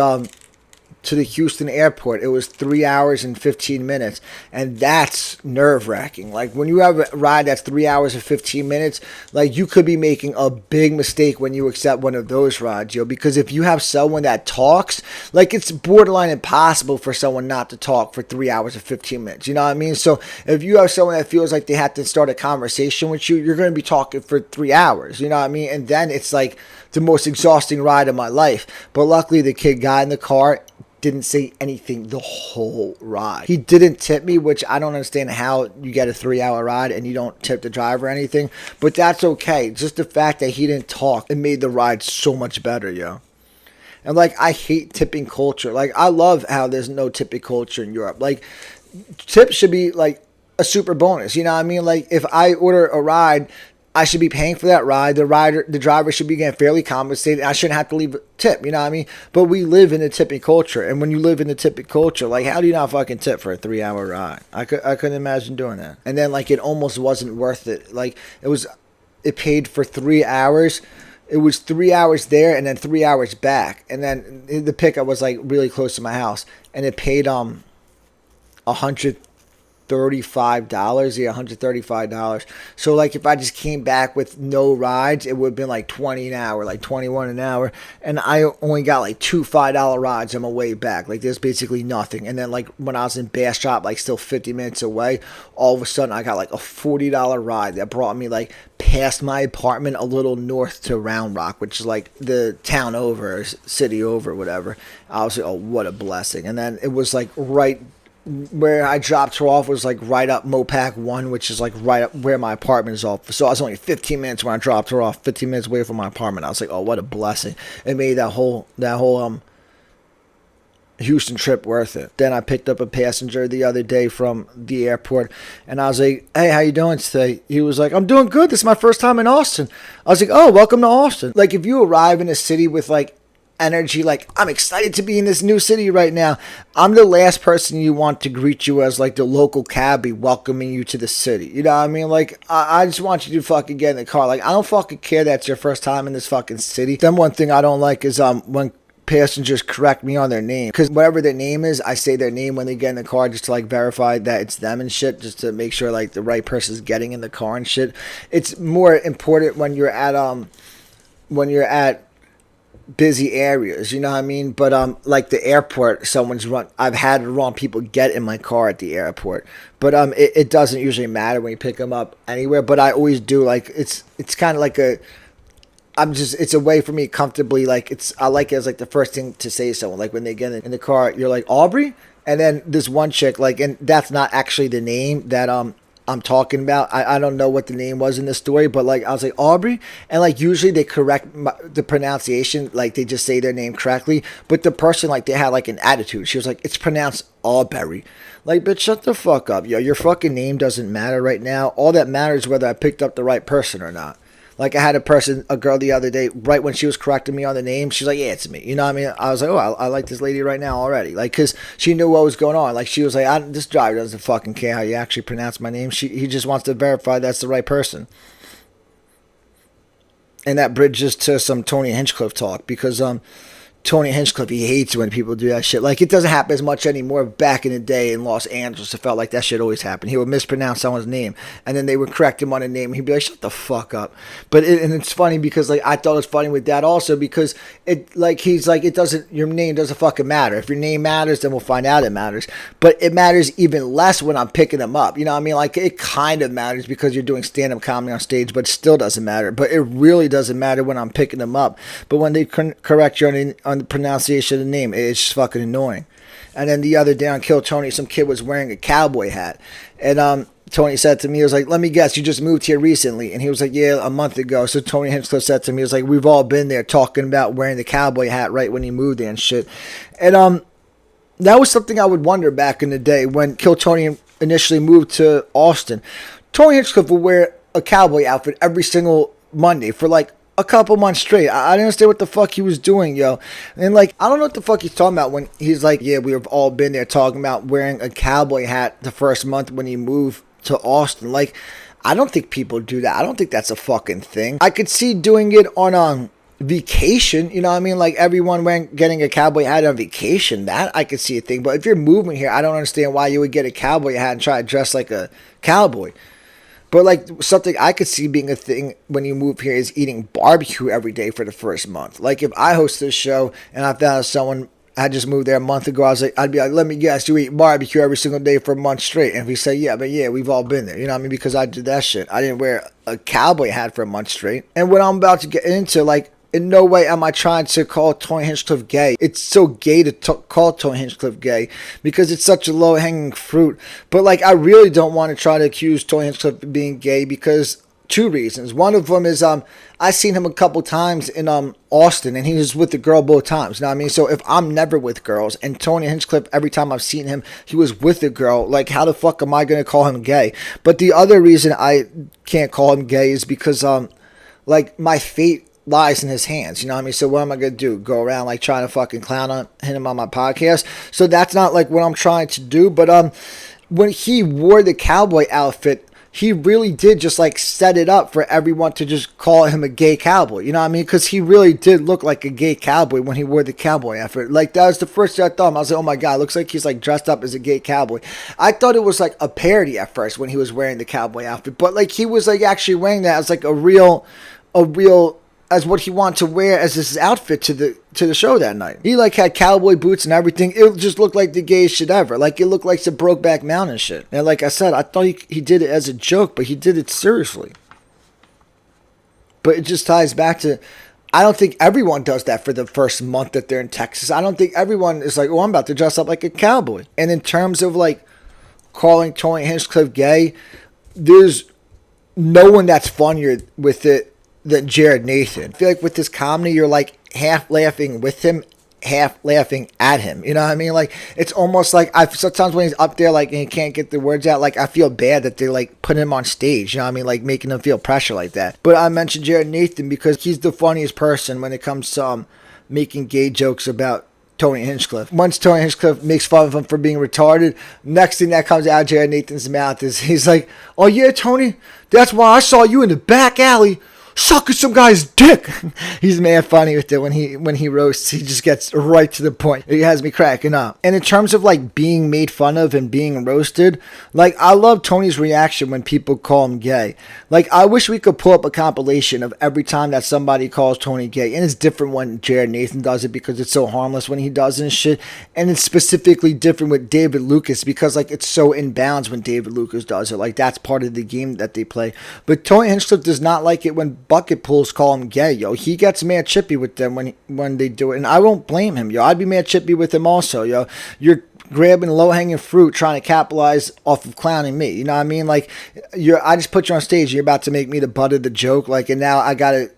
to the Houston airport. It was 3 hours and 15 minutes. And that's nerve-wracking. Like, when you have a ride that's 3 hours and 15 minutes, like, you could be making a big mistake when you accept one of those rides, yo. Because if you have someone that talks, like, it's borderline impossible for someone not to talk for 3 hours and 15 minutes. You know what I mean? So if you have someone that feels like they have to start a conversation with you, you're going to be talking for 3 hours. You know what I mean? And then it's like the most exhausting ride of my life. But luckily, the kid got in the car, didn't say anything the whole ride. He didn't tip me, which I don't understand how you get a 3-hour ride and you don't tip the driver or anything. But that's okay. Just the fact that he didn't talk, it made the ride so much better, yo. And, like, I hate tipping culture. Like, I love how there's no tipping culture in Europe. Like, tips should be, like, a super bonus. You know what I mean? Like, if I order a ride, I should be paying for that ride. The driver should be getting fairly compensated. I shouldn't have to leave a tip, you know what I mean? But we live in a tipping culture. And when you live in the tipping culture, like, how do you not fucking tip for a 3-hour ride? I couldn't imagine doing that. And then, like, it almost wasn't worth it. Like, it paid for 3 hours. It was 3 hours there and then 3 hours back. And then the pickup was, like, really close to my house. And it paid $135. Yeah, $135. So, like, if I just came back with no rides, it would have been like 20 an hour, like 21 an hour. And I only got like 2 $5 rides on my way back. Like, there's basically nothing. And then, like, when I was in Bastrop, like, still 50 minutes away, all of a sudden I got like a $40 ride that brought me like past my apartment a little north to Round Rock, which is like the town over, or city over, whatever. I was like, oh, what a blessing. And then it was like right where I dropped her off was like right up Mopac 1, which is like right up where my apartment is off. So I was only 15 minutes when I dropped her off, 15 minutes away from my apartment. I was like, oh, what a blessing. It made that whole Houston trip worth it. Then I picked up a passenger the other day from the airport, and I was like, hey, how you doing today? He was like, I'm doing good. This is my first time in Austin. I was like, oh, welcome to Austin. Like, if you arrive in a city with like energy, like, I'm excited to be in this new city right now, I'm the last person you want to greet you as like the local cabbie welcoming you to the city. You know what I mean? Like, I just want you to fucking get in the car. Like, I don't fucking care that's your first time in this fucking city. Then one thing I don't like is when passengers correct me on their name, because whatever their name is, I say their name when they get in the car just to like verify that it's them and shit, just to make sure like the right person's getting in the car and shit. It's more important when you're at busy areas, you know what I mean? But like the airport, I've had wrong people get in my car at the airport. But it doesn't usually matter when you pick them up anywhere, but I always do. Like it's kind of like it's a way for me comfortably, like I like it as like the first thing to say to someone, like when they get in the car, you're like, Aubrey? And then this one chick, like, and that's not actually the name that I'm talking about. I don't know what the name was in the story, but like I was like, Aubrey, and like usually they correct the pronunciation, like they just say their name correctly, but the person, like, they had like an attitude. She was like, it's pronounced Aubrey. Like, bitch, shut the fuck up, yo. Your fucking name doesn't matter right now. All that matters is whether I picked up the right person or not. Like, I had a girl the other day, right when she was correcting me on the name, she's like, yeah, it's me. You know what I mean? I was like, oh, I like this lady right now already. Like, because she knew what was going on. Like, she was like, this driver doesn't fucking care how you actually pronounce my name. He just wants to verify that's the right person. And that bridges to some Tony Hinchcliffe talk, because Tony Hinchcliffe, he hates when people do that shit. Like, it doesn't happen as much anymore. Back in the day in Los Angeles, it felt like that shit always happened. He would mispronounce someone's name, and then they would correct him on the name. He'd be like, shut the fuck up. But it's funny because, like, I thought it was funny with that also, because he's like, your name doesn't fucking matter. If your name matters, then we'll find out it matters. But it matters even less when I'm picking them up. You know what I mean? Like, it kind of matters because you're doing stand-up comedy on stage, but it still doesn't matter. But it really doesn't matter when I'm picking them up. But when they correct you on the pronunciation of the name, it's just fucking annoying. And then the other day on Kill Tony, some kid was wearing a cowboy hat, and Tony said to me, he was like, let me guess, you just moved here recently? And he was like, yeah, a month ago. So Tony Hinchcliffe said to me, he was like, we've all been there talking about wearing the cowboy hat right when you moved there and shit. And that was something I would wonder back in the day when Kill Tony initially moved to Austin. Tony Hinchcliffe would wear a cowboy outfit every single Monday for like a couple months straight. I didn't understand what the fuck he was doing, yo. And like, I don't know what the fuck he's talking about when he's like, yeah, we've all been there talking about wearing a cowboy hat the first month when he moved to Austin. Like, I don't think people do that. I don't think that's a fucking thing. I could see doing it on vacation, you know what I mean? Like, everyone getting a cowboy hat on vacation, that I could see a thing. But if you're moving here, I don't understand why you would get a cowboy hat and try to dress like a cowboy. But, like, something I could see being a thing when you move here is eating barbecue every day for the first month. Like, if I hosted a show and I found someone had just moved there a month ago, I'd be like, let me guess, you eat barbecue every single day for a month straight. And if he say, yeah, we've all been there. You know what I mean? Because I did that shit. I didn't wear a cowboy hat for a month straight. And what I'm about to get into, like, in no way am I trying to call Tony Hinchcliffe gay. It's so gay to call Tony Hinchcliffe gay because it's such a low-hanging fruit. But, like, I really don't want to try to accuse Tony Hinchcliffe of being gay because two reasons. One of them is I seen him a couple times in Austin, and he was with the girl both times. You know what I mean? So if I'm never with girls, and Tony Hinchcliffe, every time I've seen him, he was with a girl, like, how the fuck am I going to call him gay? But the other reason I can't call him gay is because, like, my fate lies in his hands, you know what I mean? So what am I gonna do? Go around like trying to fucking clown on him on my podcast? So that's not like what I'm trying to do. But when he wore the cowboy outfit, he really did just like set it up for everyone to just call him a gay cowboy, you know what I mean? Because he really did look like a gay cowboy when he wore the cowboy outfit. Like, that was the first thing I thought. I was like, oh my god, it looks like he's like dressed up as a gay cowboy. I thought it was like a parody at first when he was wearing the cowboy outfit, but like he was like actually wearing that as like a real as what he wanted to wear as his outfit to the show that night. He like had cowboy boots and everything. It just looked like the gayest shit ever. Like, it looked like some Brokeback Mountain shit. And like I said, I thought he did it as a joke, but he did it seriously. But it just ties back to, I don't think everyone does that for the first month that they're in Texas. I don't think everyone is like, oh, I'm about to dress up like a cowboy. And in terms of like calling Tony Hinchcliffe gay, there's no one that's funnier with it than Jared Nathan. I feel like with this comedy, you're like half laughing with him, half laughing at him. You know what I mean? Like, it's almost like sometimes when he's up there, like, and he can't get the words out, like, I feel bad that they like put him on stage. You know what I mean? Like, making him feel pressure like that. But I mentioned Jared Nathan because he's the funniest person when it comes to making gay jokes about Tony Hinchcliffe. Once Tony Hinchcliffe makes fun of him for being retarded, next thing that comes out of Jared Nathan's mouth is he's like, oh yeah, Tony, that's why I saw you in the back alley sucking some guy's dick. He's mad funny with it when he roasts. He just gets right to the point. It has me cracking up. And in terms of like being made fun of and being roasted, like I love Tony's reaction when people call him gay. Like I wish we could pull up a compilation of every time that somebody calls Tony gay. And it's different when Jared Nathan does it because it's so harmless when he does it and shit. And it's specifically different with David Lucas because like it's so in bounds when David Lucas does it. Like that's part of the game that they play. But Tony Hinchcliffe does not like it when bucket pools call him gay, yo. He gets mad chippy with them when they do it, and I won't blame him, yo. I'd be mad chippy with him also, yo. You're grabbing low-hanging fruit trying to capitalize off of clowning me, you know what I mean? Like, I just put you on stage, you're about to make me the butt of the joke, like, and now I gotta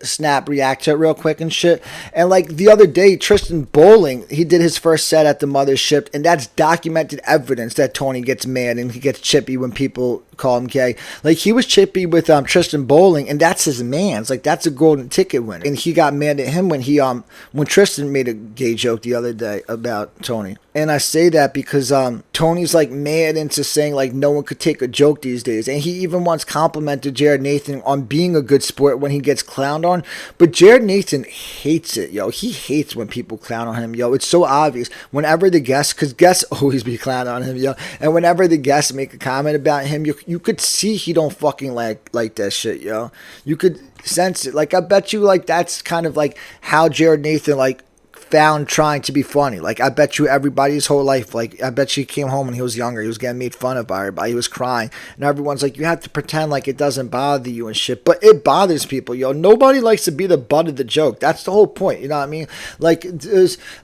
react to it real quick and shit. And like the other day, Tristan Bowling, he did his first set at the Mothership, and that's documented evidence that Tony gets mad and he gets chippy when people call him gay. Like he was chippy with Tristan Bowling, and that's his man's. Like that's a golden ticket winner. And he got mad at him when Tristan made a gay joke the other day about Tony. And I say that because Tony's like mad into saying like no one could take a joke these days. And he even once complimented Jared Nathan on being a good sport when he gets clowned on. But Jared Nathan hates it, yo. He hates when people clown on him, yo. It's so obvious. Whenever the guests, because guests always be clowned on him, yo. And whenever the guests make a comment about him, you could see he don't fucking like that shit, yo. You could sense it. Like I bet you like that's kind of like how Jared Nathan like found trying to be funny. Like I bet you everybody his whole life, like I bet you he came home when he was younger, he was getting made fun of by everybody, he was crying, and everyone's like, you have to pretend like it doesn't bother you and shit. But it bothers people, yo. Nobody likes to be the butt of the joke. That's the whole point, you know what I mean? Like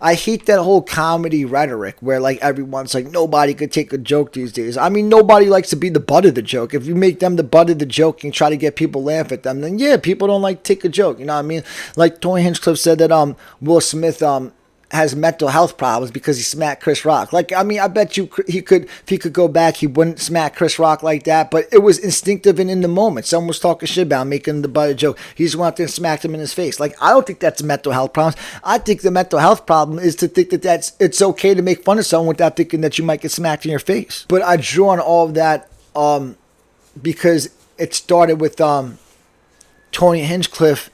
I hate that whole comedy rhetoric where like everyone's like nobody could take a joke these days. I mean, nobody likes to be the butt of the joke. If you make them the butt of the joke and try to get people laugh at them, then yeah, people don't like to take a joke, you know what I mean? Like Tony Hinchcliffe said that Will Smith has mental health problems because he smacked Chris Rock. Like, I mean, I bet you if he could go back, he wouldn't smack Chris Rock like that, but it was instinctive and in the moment. Someone was talking shit about him, making the butt of joke. He just went up there and smacked him in his face. Like, I don't think that's a mental health problem. I think the mental health problem is to think that it's okay to make fun of someone without thinking that you might get smacked in your face. But I drew on all of that because it started with Tony Hinchcliffe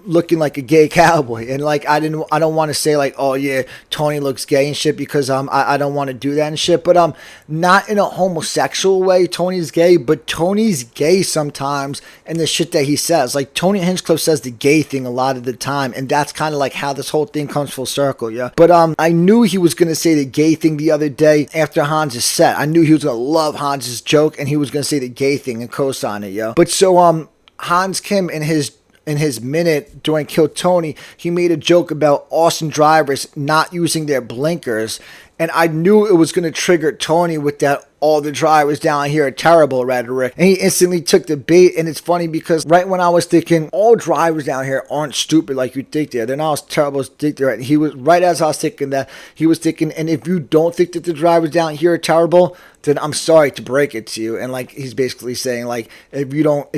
looking like a gay cowboy, and like I don't want to say like, oh yeah, Tony looks gay and shit, because I don't want to do that and shit, but not in a homosexual way. Tony's gay, but Tony's gay sometimes in the shit that he says. Like Tony Hinchcliffe says the gay thing a lot of the time, and that's kind of like how this whole thing comes full circle, yeah. But I knew he was gonna say the gay thing the other day after Hans's set. I knew he was gonna love Hans's joke, and he was gonna say the gay thing and co-sign it, yeah. But so Hans Kim in his minute during Kill Tony, he made a joke about Austin drivers not using their blinkers, and I knew it was going to trigger Tony with that all the drivers down here are terrible rhetoric, and he instantly took the bait. And it's funny because right when I was thinking all drivers down here aren't stupid like you think they're not as terrible as you think they're, and he was right as I was thinking that, he was thinking, and if you don't think that the drivers down here are terrible, then I'm sorry to break it to you. And like he's basically saying like, if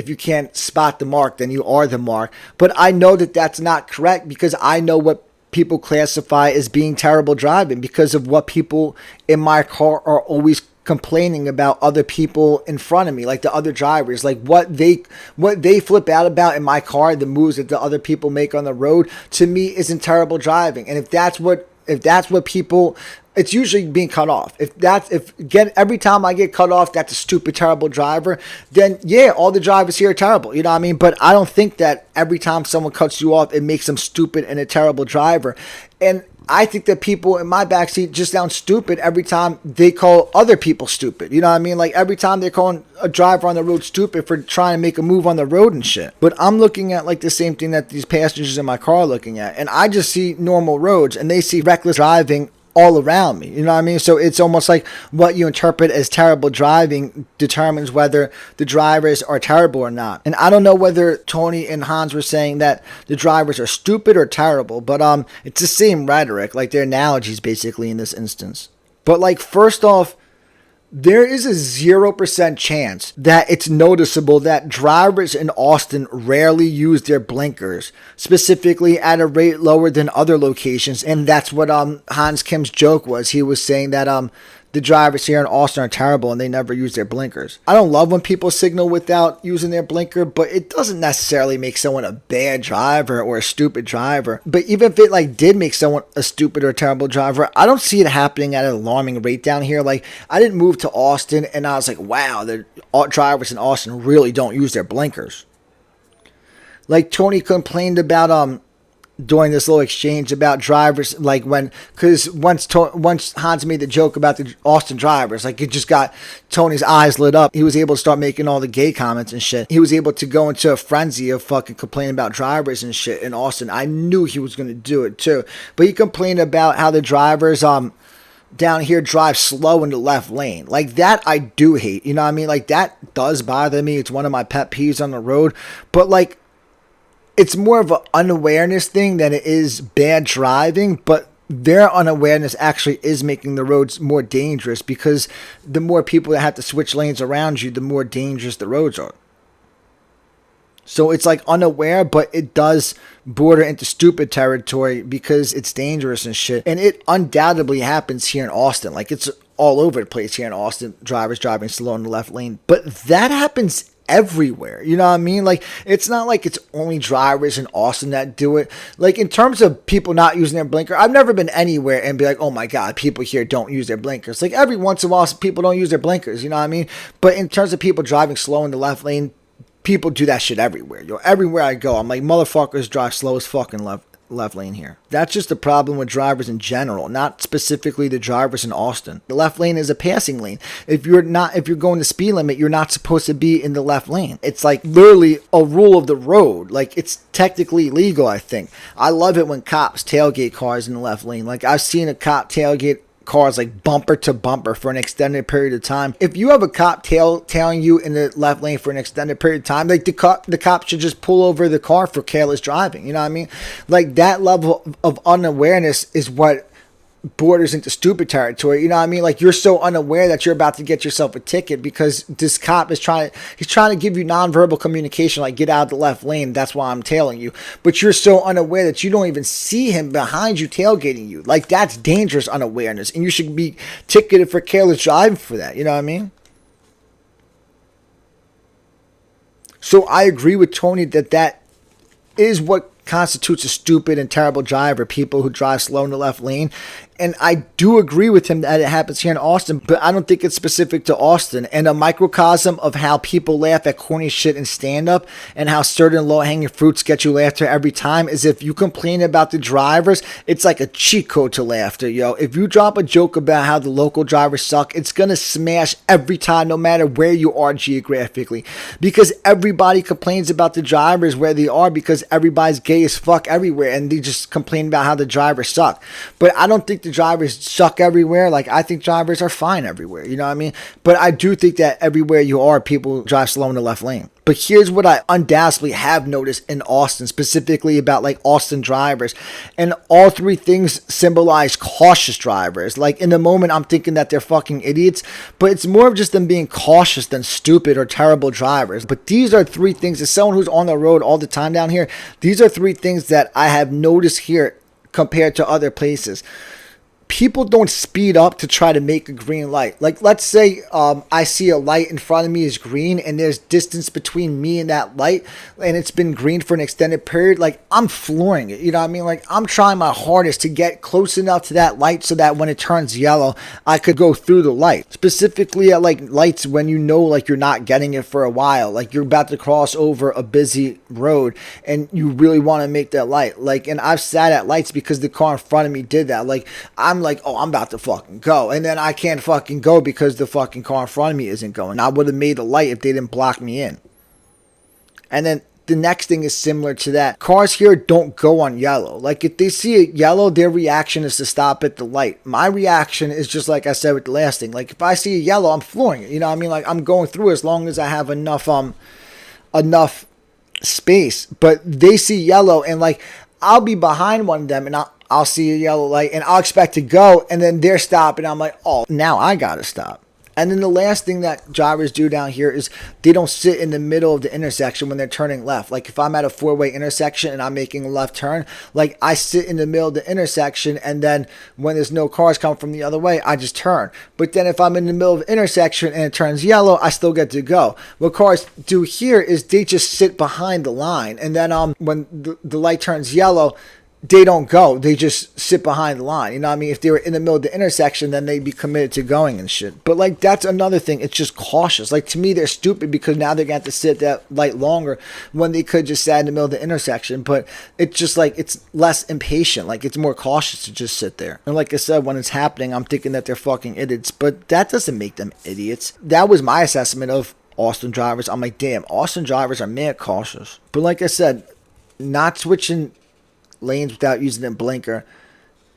you can't spot the mark, then you are the mark. But I know that that's not correct, because I know what people classify as being terrible driving because of what people in my car are always complaining about other people in front of me, like the other drivers, like what they flip out about in my car, the moves that the other people make on the road, to me isn't terrible driving. And if that's what people, it's usually being cut off. Every time I get cut off, that's a stupid, terrible driver, then yeah, all the drivers here are terrible. You know what I mean? But I don't think that every time someone cuts you off, it makes them stupid and a terrible driver. And I think that people in my backseat just sound stupid every time they call other people stupid. You know what I mean? Like every time they're calling a driver on the road stupid for trying to make a move on the road and shit. But I'm looking at like the same thing that these passengers in my car are looking at. And I just see normal roads, and they see reckless driving all around me. You know what I mean? So it's almost like what you interpret as terrible driving determines whether the drivers are terrible or not. And I don't know whether Tony and Hans were saying that the drivers are stupid or terrible, but it's the same rhetoric, like their analogies basically in this instance. But like, first off, there is a 0% chance that it's noticeable that drivers in Austin rarely use their blinkers, specifically at a rate lower than other locations. And that's what Hans Kim's joke was. He was saying that the drivers here in Austin are terrible and they never use their blinkers. I don't love when people signal without using their blinker, but it doesn't necessarily make someone a bad driver or a stupid driver. But even if it like did make someone a stupid or terrible driver, I don't see it happening at an alarming rate down here. Like, I didn't move to Austin and I was like, wow, the drivers in Austin really don't use their blinkers. Like, Tony complained about during this little exchange about drivers, like because once Hans made the joke about the Austin drivers, like, it just got Tony's eyes lit up. He was able to start making all the gay comments and shit. He was able to go into a frenzy of fucking complaining about drivers and shit in Austin. I knew he was going to do it too. But he complained about how the drivers down here drive slow in the left lane. Like, that I do hate. You know what I mean? Like, that does bother me. It's one of my pet peeves on the road. But like, it's more of an unawareness thing than it is bad driving, but their unawareness actually is making the roads more dangerous, because the more people that have to switch lanes around you, the more dangerous the roads are. So it's like unaware, but it does border into stupid territory because it's dangerous and shit. And it undoubtedly happens here in Austin. Like, it's all over the place here in Austin, drivers driving slow in the left lane. But that happens everywhere. You know what I mean? Like, it's not like it's only drivers in Austin that do it. Like, in terms of people not using their blinker, I've never been anywhere and be like, oh my God, people here don't use their blinkers. Like, every once in a while, people don't use their blinkers. You know what I mean? But in terms of people driving slow in the left lane, people do that shit everywhere. Yo, everywhere I go, I'm like, motherfuckers drive slow as fucking left lane here. That's just the problem with drivers in general, not specifically the drivers in Austin. The left lane is a passing lane. If you're going the speed limit, you're not supposed to be in the left lane. It's like literally a rule of the road. Like, it's technically legal, I think. I love it when cops tailgate cars in the left lane. Like, I've seen a cop tailgate cars like bumper to bumper for an extended period of time. If you have a cop tailing you in the left lane for an extended period of time, like, the cop should just pull over the car for careless driving. You know what I mean? Like, that level of unawareness is what borders into stupid territory. You know what I mean? Like, you're so unaware that you're about to get yourself a ticket because this cop is trying to give you nonverbal communication, like, get out of the left lane, that's why I'm tailing you. But you're so unaware that you don't even see him behind you tailgating you. Like, that's dangerous unawareness, and you should be ticketed for careless driving for that. You know what I mean? So I agree with Tony that is what constitutes a stupid and terrible driver, people who drive slow in the left lane. And I do agree with him that it happens here in Austin, but I don't think it's specific to Austin. And a microcosm of how people laugh at corny shit in stand-up and how certain low-hanging fruits get you laughter every time is if you complain about the drivers, it's like a cheat code to laughter, yo. If you drop a joke about how the local drivers suck, it's going to smash every time, no matter where you are geographically. Because everybody complains about the drivers where they are because everybody's gay as fuck everywhere and they just complain about how the drivers suck. But I don't think the drivers suck everywhere. Like, I think drivers are fine everywhere. You know what I mean? But I do think that everywhere you are, people drive slow in the left lane. But here's what I undoubtedly have noticed in Austin, specifically about like Austin drivers. And all three things symbolize cautious drivers. Like, in the moment, I'm thinking that they're fucking idiots, but it's more of just them being cautious than stupid or terrible drivers. But these are three things, as someone who's on the road all the time down here, these are three things that I have noticed here compared to other places. People don't speed up to try to make a green light. Like, let's say I see a light in front of me is green and there's distance between me and that light and it's been green for an extended period. Like, I'm flooring it. You know what I mean? Like, I'm trying my hardest to get close enough to that light so that when it turns yellow, I could go through the light. Specifically at like lights when you know like you're not getting it for a while. Like, you're about to cross over a busy road and you really want to make that light. Like, and I've sat at lights because the car in front of me did that. Like, I'm like, oh, I'm about to fucking go. And then I can't fucking go because the fucking car in front of me isn't going. I would have made the light if they didn't block me in. And then the next thing is similar to that. Cars here don't go on yellow. Like, if they see it yellow, their reaction is to stop at the light. My reaction is just like I said with the last thing. Like, if I see a yellow, I'm flooring it. You know what I mean? Like, I'm going through as long as I have enough space. But they see yellow and like, I'll be behind one of them and I'll see a yellow light and I'll expect to go and then they're stopping. I'm like, oh, now I gotta stop. And then the last thing that drivers do down here is they don't sit in the middle of the intersection when they're turning left. Like if I'm at a four-way intersection and I'm making a left turn, like I sit in the middle of the intersection, and then when there's no cars coming from the other way, I just turn. But then if I'm in the middle of the intersection and it turns yellow, I still get to go. What cars do here is they just sit behind the line, and then when the light turns yellow, they don't go. They just sit behind the line. You know what I mean? If they were in the middle of the intersection, then they'd be committed to going and shit. But, like, that's another thing. It's just cautious. Like, to me, they're stupid because now they're going to have to sit that light longer when they could just sit in the middle of the intersection. But it's just, like, it's less impatient. Like, it's more cautious to just sit there. And like I said, when it's happening, I'm thinking that they're fucking idiots. But that doesn't make them idiots. That was my assessment of Austin drivers. I'm like, damn, Austin drivers are mad cautious. But like I said, not switching lanes without using a blinker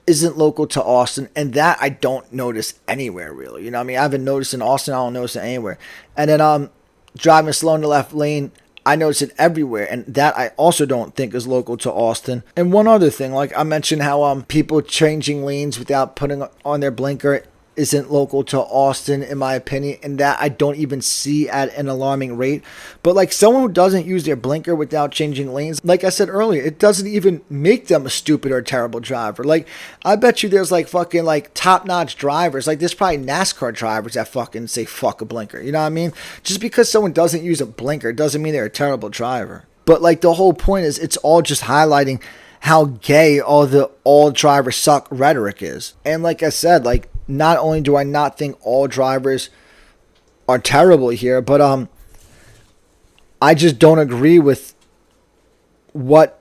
isn't local to Austin, and that I don't notice anywhere really. You know what I mean? I haven't noticed in Austin, I don't notice it anywhere. And then driving slow in the left lane, I notice it everywhere, and that I also don't think is local to Austin. And one other thing, like I mentioned how people changing lanes without putting on their blinker isn't local to Austin, in my opinion, and that I don't even see at an alarming rate. But like someone who doesn't use their blinker without changing lanes, like I said earlier, it doesn't even make them a stupid or terrible driver. Like I bet you there's like fucking like top-notch drivers, like there's probably NASCAR drivers that fucking say fuck a blinker. You know what I mean? Just because someone doesn't use a blinker doesn't mean they're a terrible driver. But like the whole point is it's all just highlighting how gay all drivers suck rhetoric is. And like I said, like not only do I not think all drivers are terrible here, but I just don't agree with what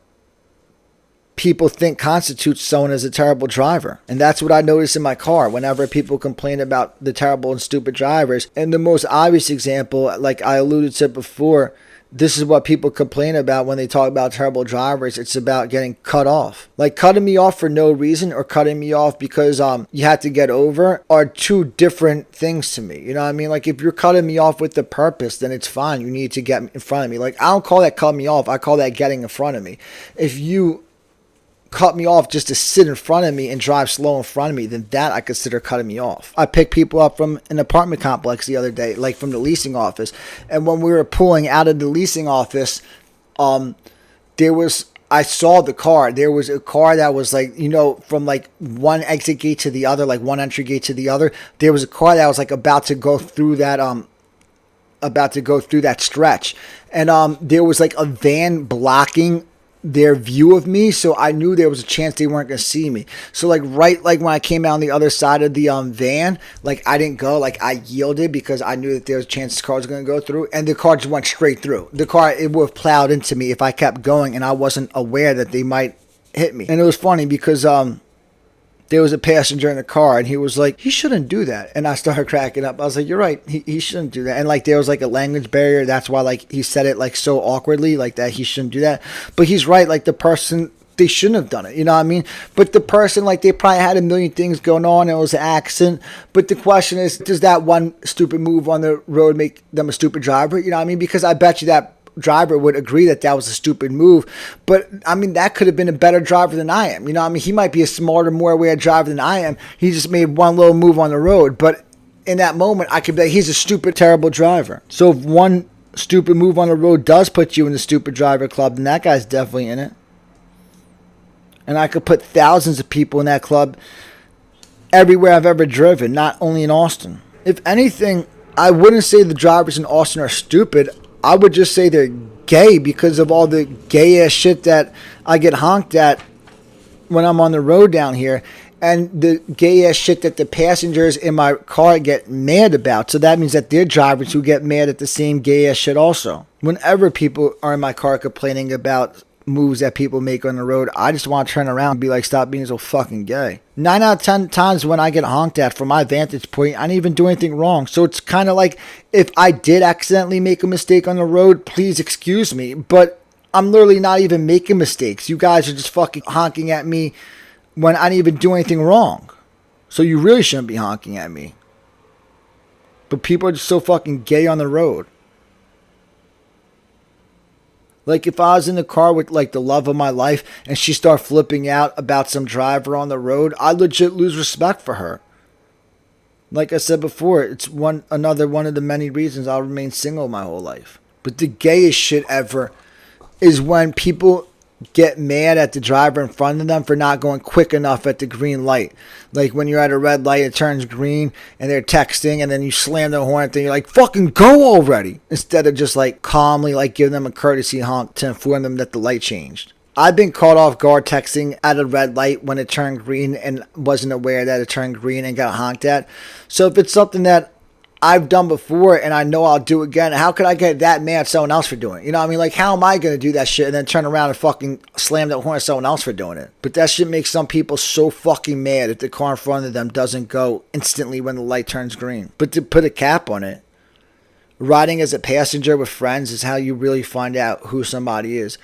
people think constitutes someone as a terrible driver. And that's what I notice in my car whenever people complain about the terrible and stupid drivers. And the most obvious example, like I alluded to before, this is what people complain about when they talk about terrible drivers. It's about getting cut off. Like cutting me off for no reason or cutting me off because you had to get over are two different things to me. You know what I mean? Like if you're cutting me off with the purpose, then it's fine. You need to get in front of me. Like I don't call that cutting me off. I call that getting in front of me. If you cut me off just to sit in front of me and drive slow in front of me, then that I consider cutting me off. I picked people up from an apartment complex the other day, like from the leasing office. And when we were pulling out of the leasing office, I saw the car. There was a car that was like, you know, from like one exit gate to the other, like one entry gate to the other. There was a car that was like about to go through that stretch. And there was like a van blocking their view of me, so I knew there was a chance they weren't going to see me. So like right like when I came out on the other side of the van, like I didn't go, like I yielded because I knew that there was a chance the car was going to go through, and the car just went straight through. The car, it would have plowed into me if I kept going and I wasn't aware that they might hit me. And it was funny because there was a passenger in the car and he was like, he shouldn't do that. And I started cracking up. I was like, you're right. He shouldn't do that. And like, there was like a language barrier. That's why like he said it like so awkwardly, like that he shouldn't do that. But he's right. Like the person, they shouldn't have done it. You know what I mean? But the person, like they probably had a million things going on. It was an accident. But the question is, does that one stupid move on the road make them a stupid driver? You know what I mean? Because I bet you that driver would agree that that was a stupid move, but I mean that could have been a better driver than I am. You know what I mean? He might be a smarter, more aware driver than I am. He just made one little move on the road, but in that moment I could be like, he's a stupid, terrible driver. So if one stupid move on the road does put you in the stupid driver club, then that guy's definitely in it. And I could put thousands of people in that club everywhere I've ever driven, not only in Austin. If anything, I wouldn't say the drivers in Austin are stupid. I would just say they're gay because of all the gay ass shit that I get honked at when I'm on the road down here, and the gay ass shit that the passengers in my car get mad about. So that means that they're drivers who get mad at the same gay ass shit also. Whenever people are in my car complaining about moves that people make on the road, I just want to turn around and be like, stop being so fucking gay. 9 out of 10 times when I get honked at, from my vantage point, I didn't even do anything wrong. So it's kind of like, if I did accidentally make a mistake on the road, please excuse me. But I'm literally not even making mistakes. You guys are just fucking honking at me when I didn't even do anything wrong. So you really shouldn't be honking at me. But people are just so fucking gay on the road. Like if I was in the car with like the love of my life and she started flipping out about some driver on the road, I'd legit lose respect for her. Like I said before, it's another one of the many reasons I'll remain single my whole life. But the gayest shit ever is when people get mad at the driver in front of them for not going quick enough at the green light. Like when you're at a red light, it turns green and they're texting and then you slam the horn and you're like, fucking go already. Instead of just like calmly like giving them a courtesy honk to inform them that the light changed. I've been caught off guard texting at a red light when it turned green and wasn't aware that it turned green and got honked at. So if it's something that I've done before and I know I'll do again, how could I get that mad at someone else for doing it? You know what I mean? Like, how am I going to do that shit and then turn around and fucking slam the horn at someone else for doing it? But that shit makes some people so fucking mad if the car in front of them doesn't go instantly when the light turns green. But to put a cap on it, riding as a passenger with friends is how you really find out who somebody is.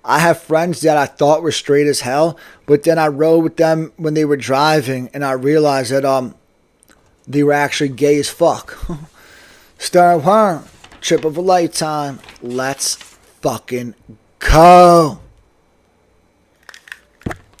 I have friends that I thought were straight as hell, but then I rode with them when they were driving and I realized that they were actually gay as fuck. Star One, trip of a lifetime. Let's fucking go.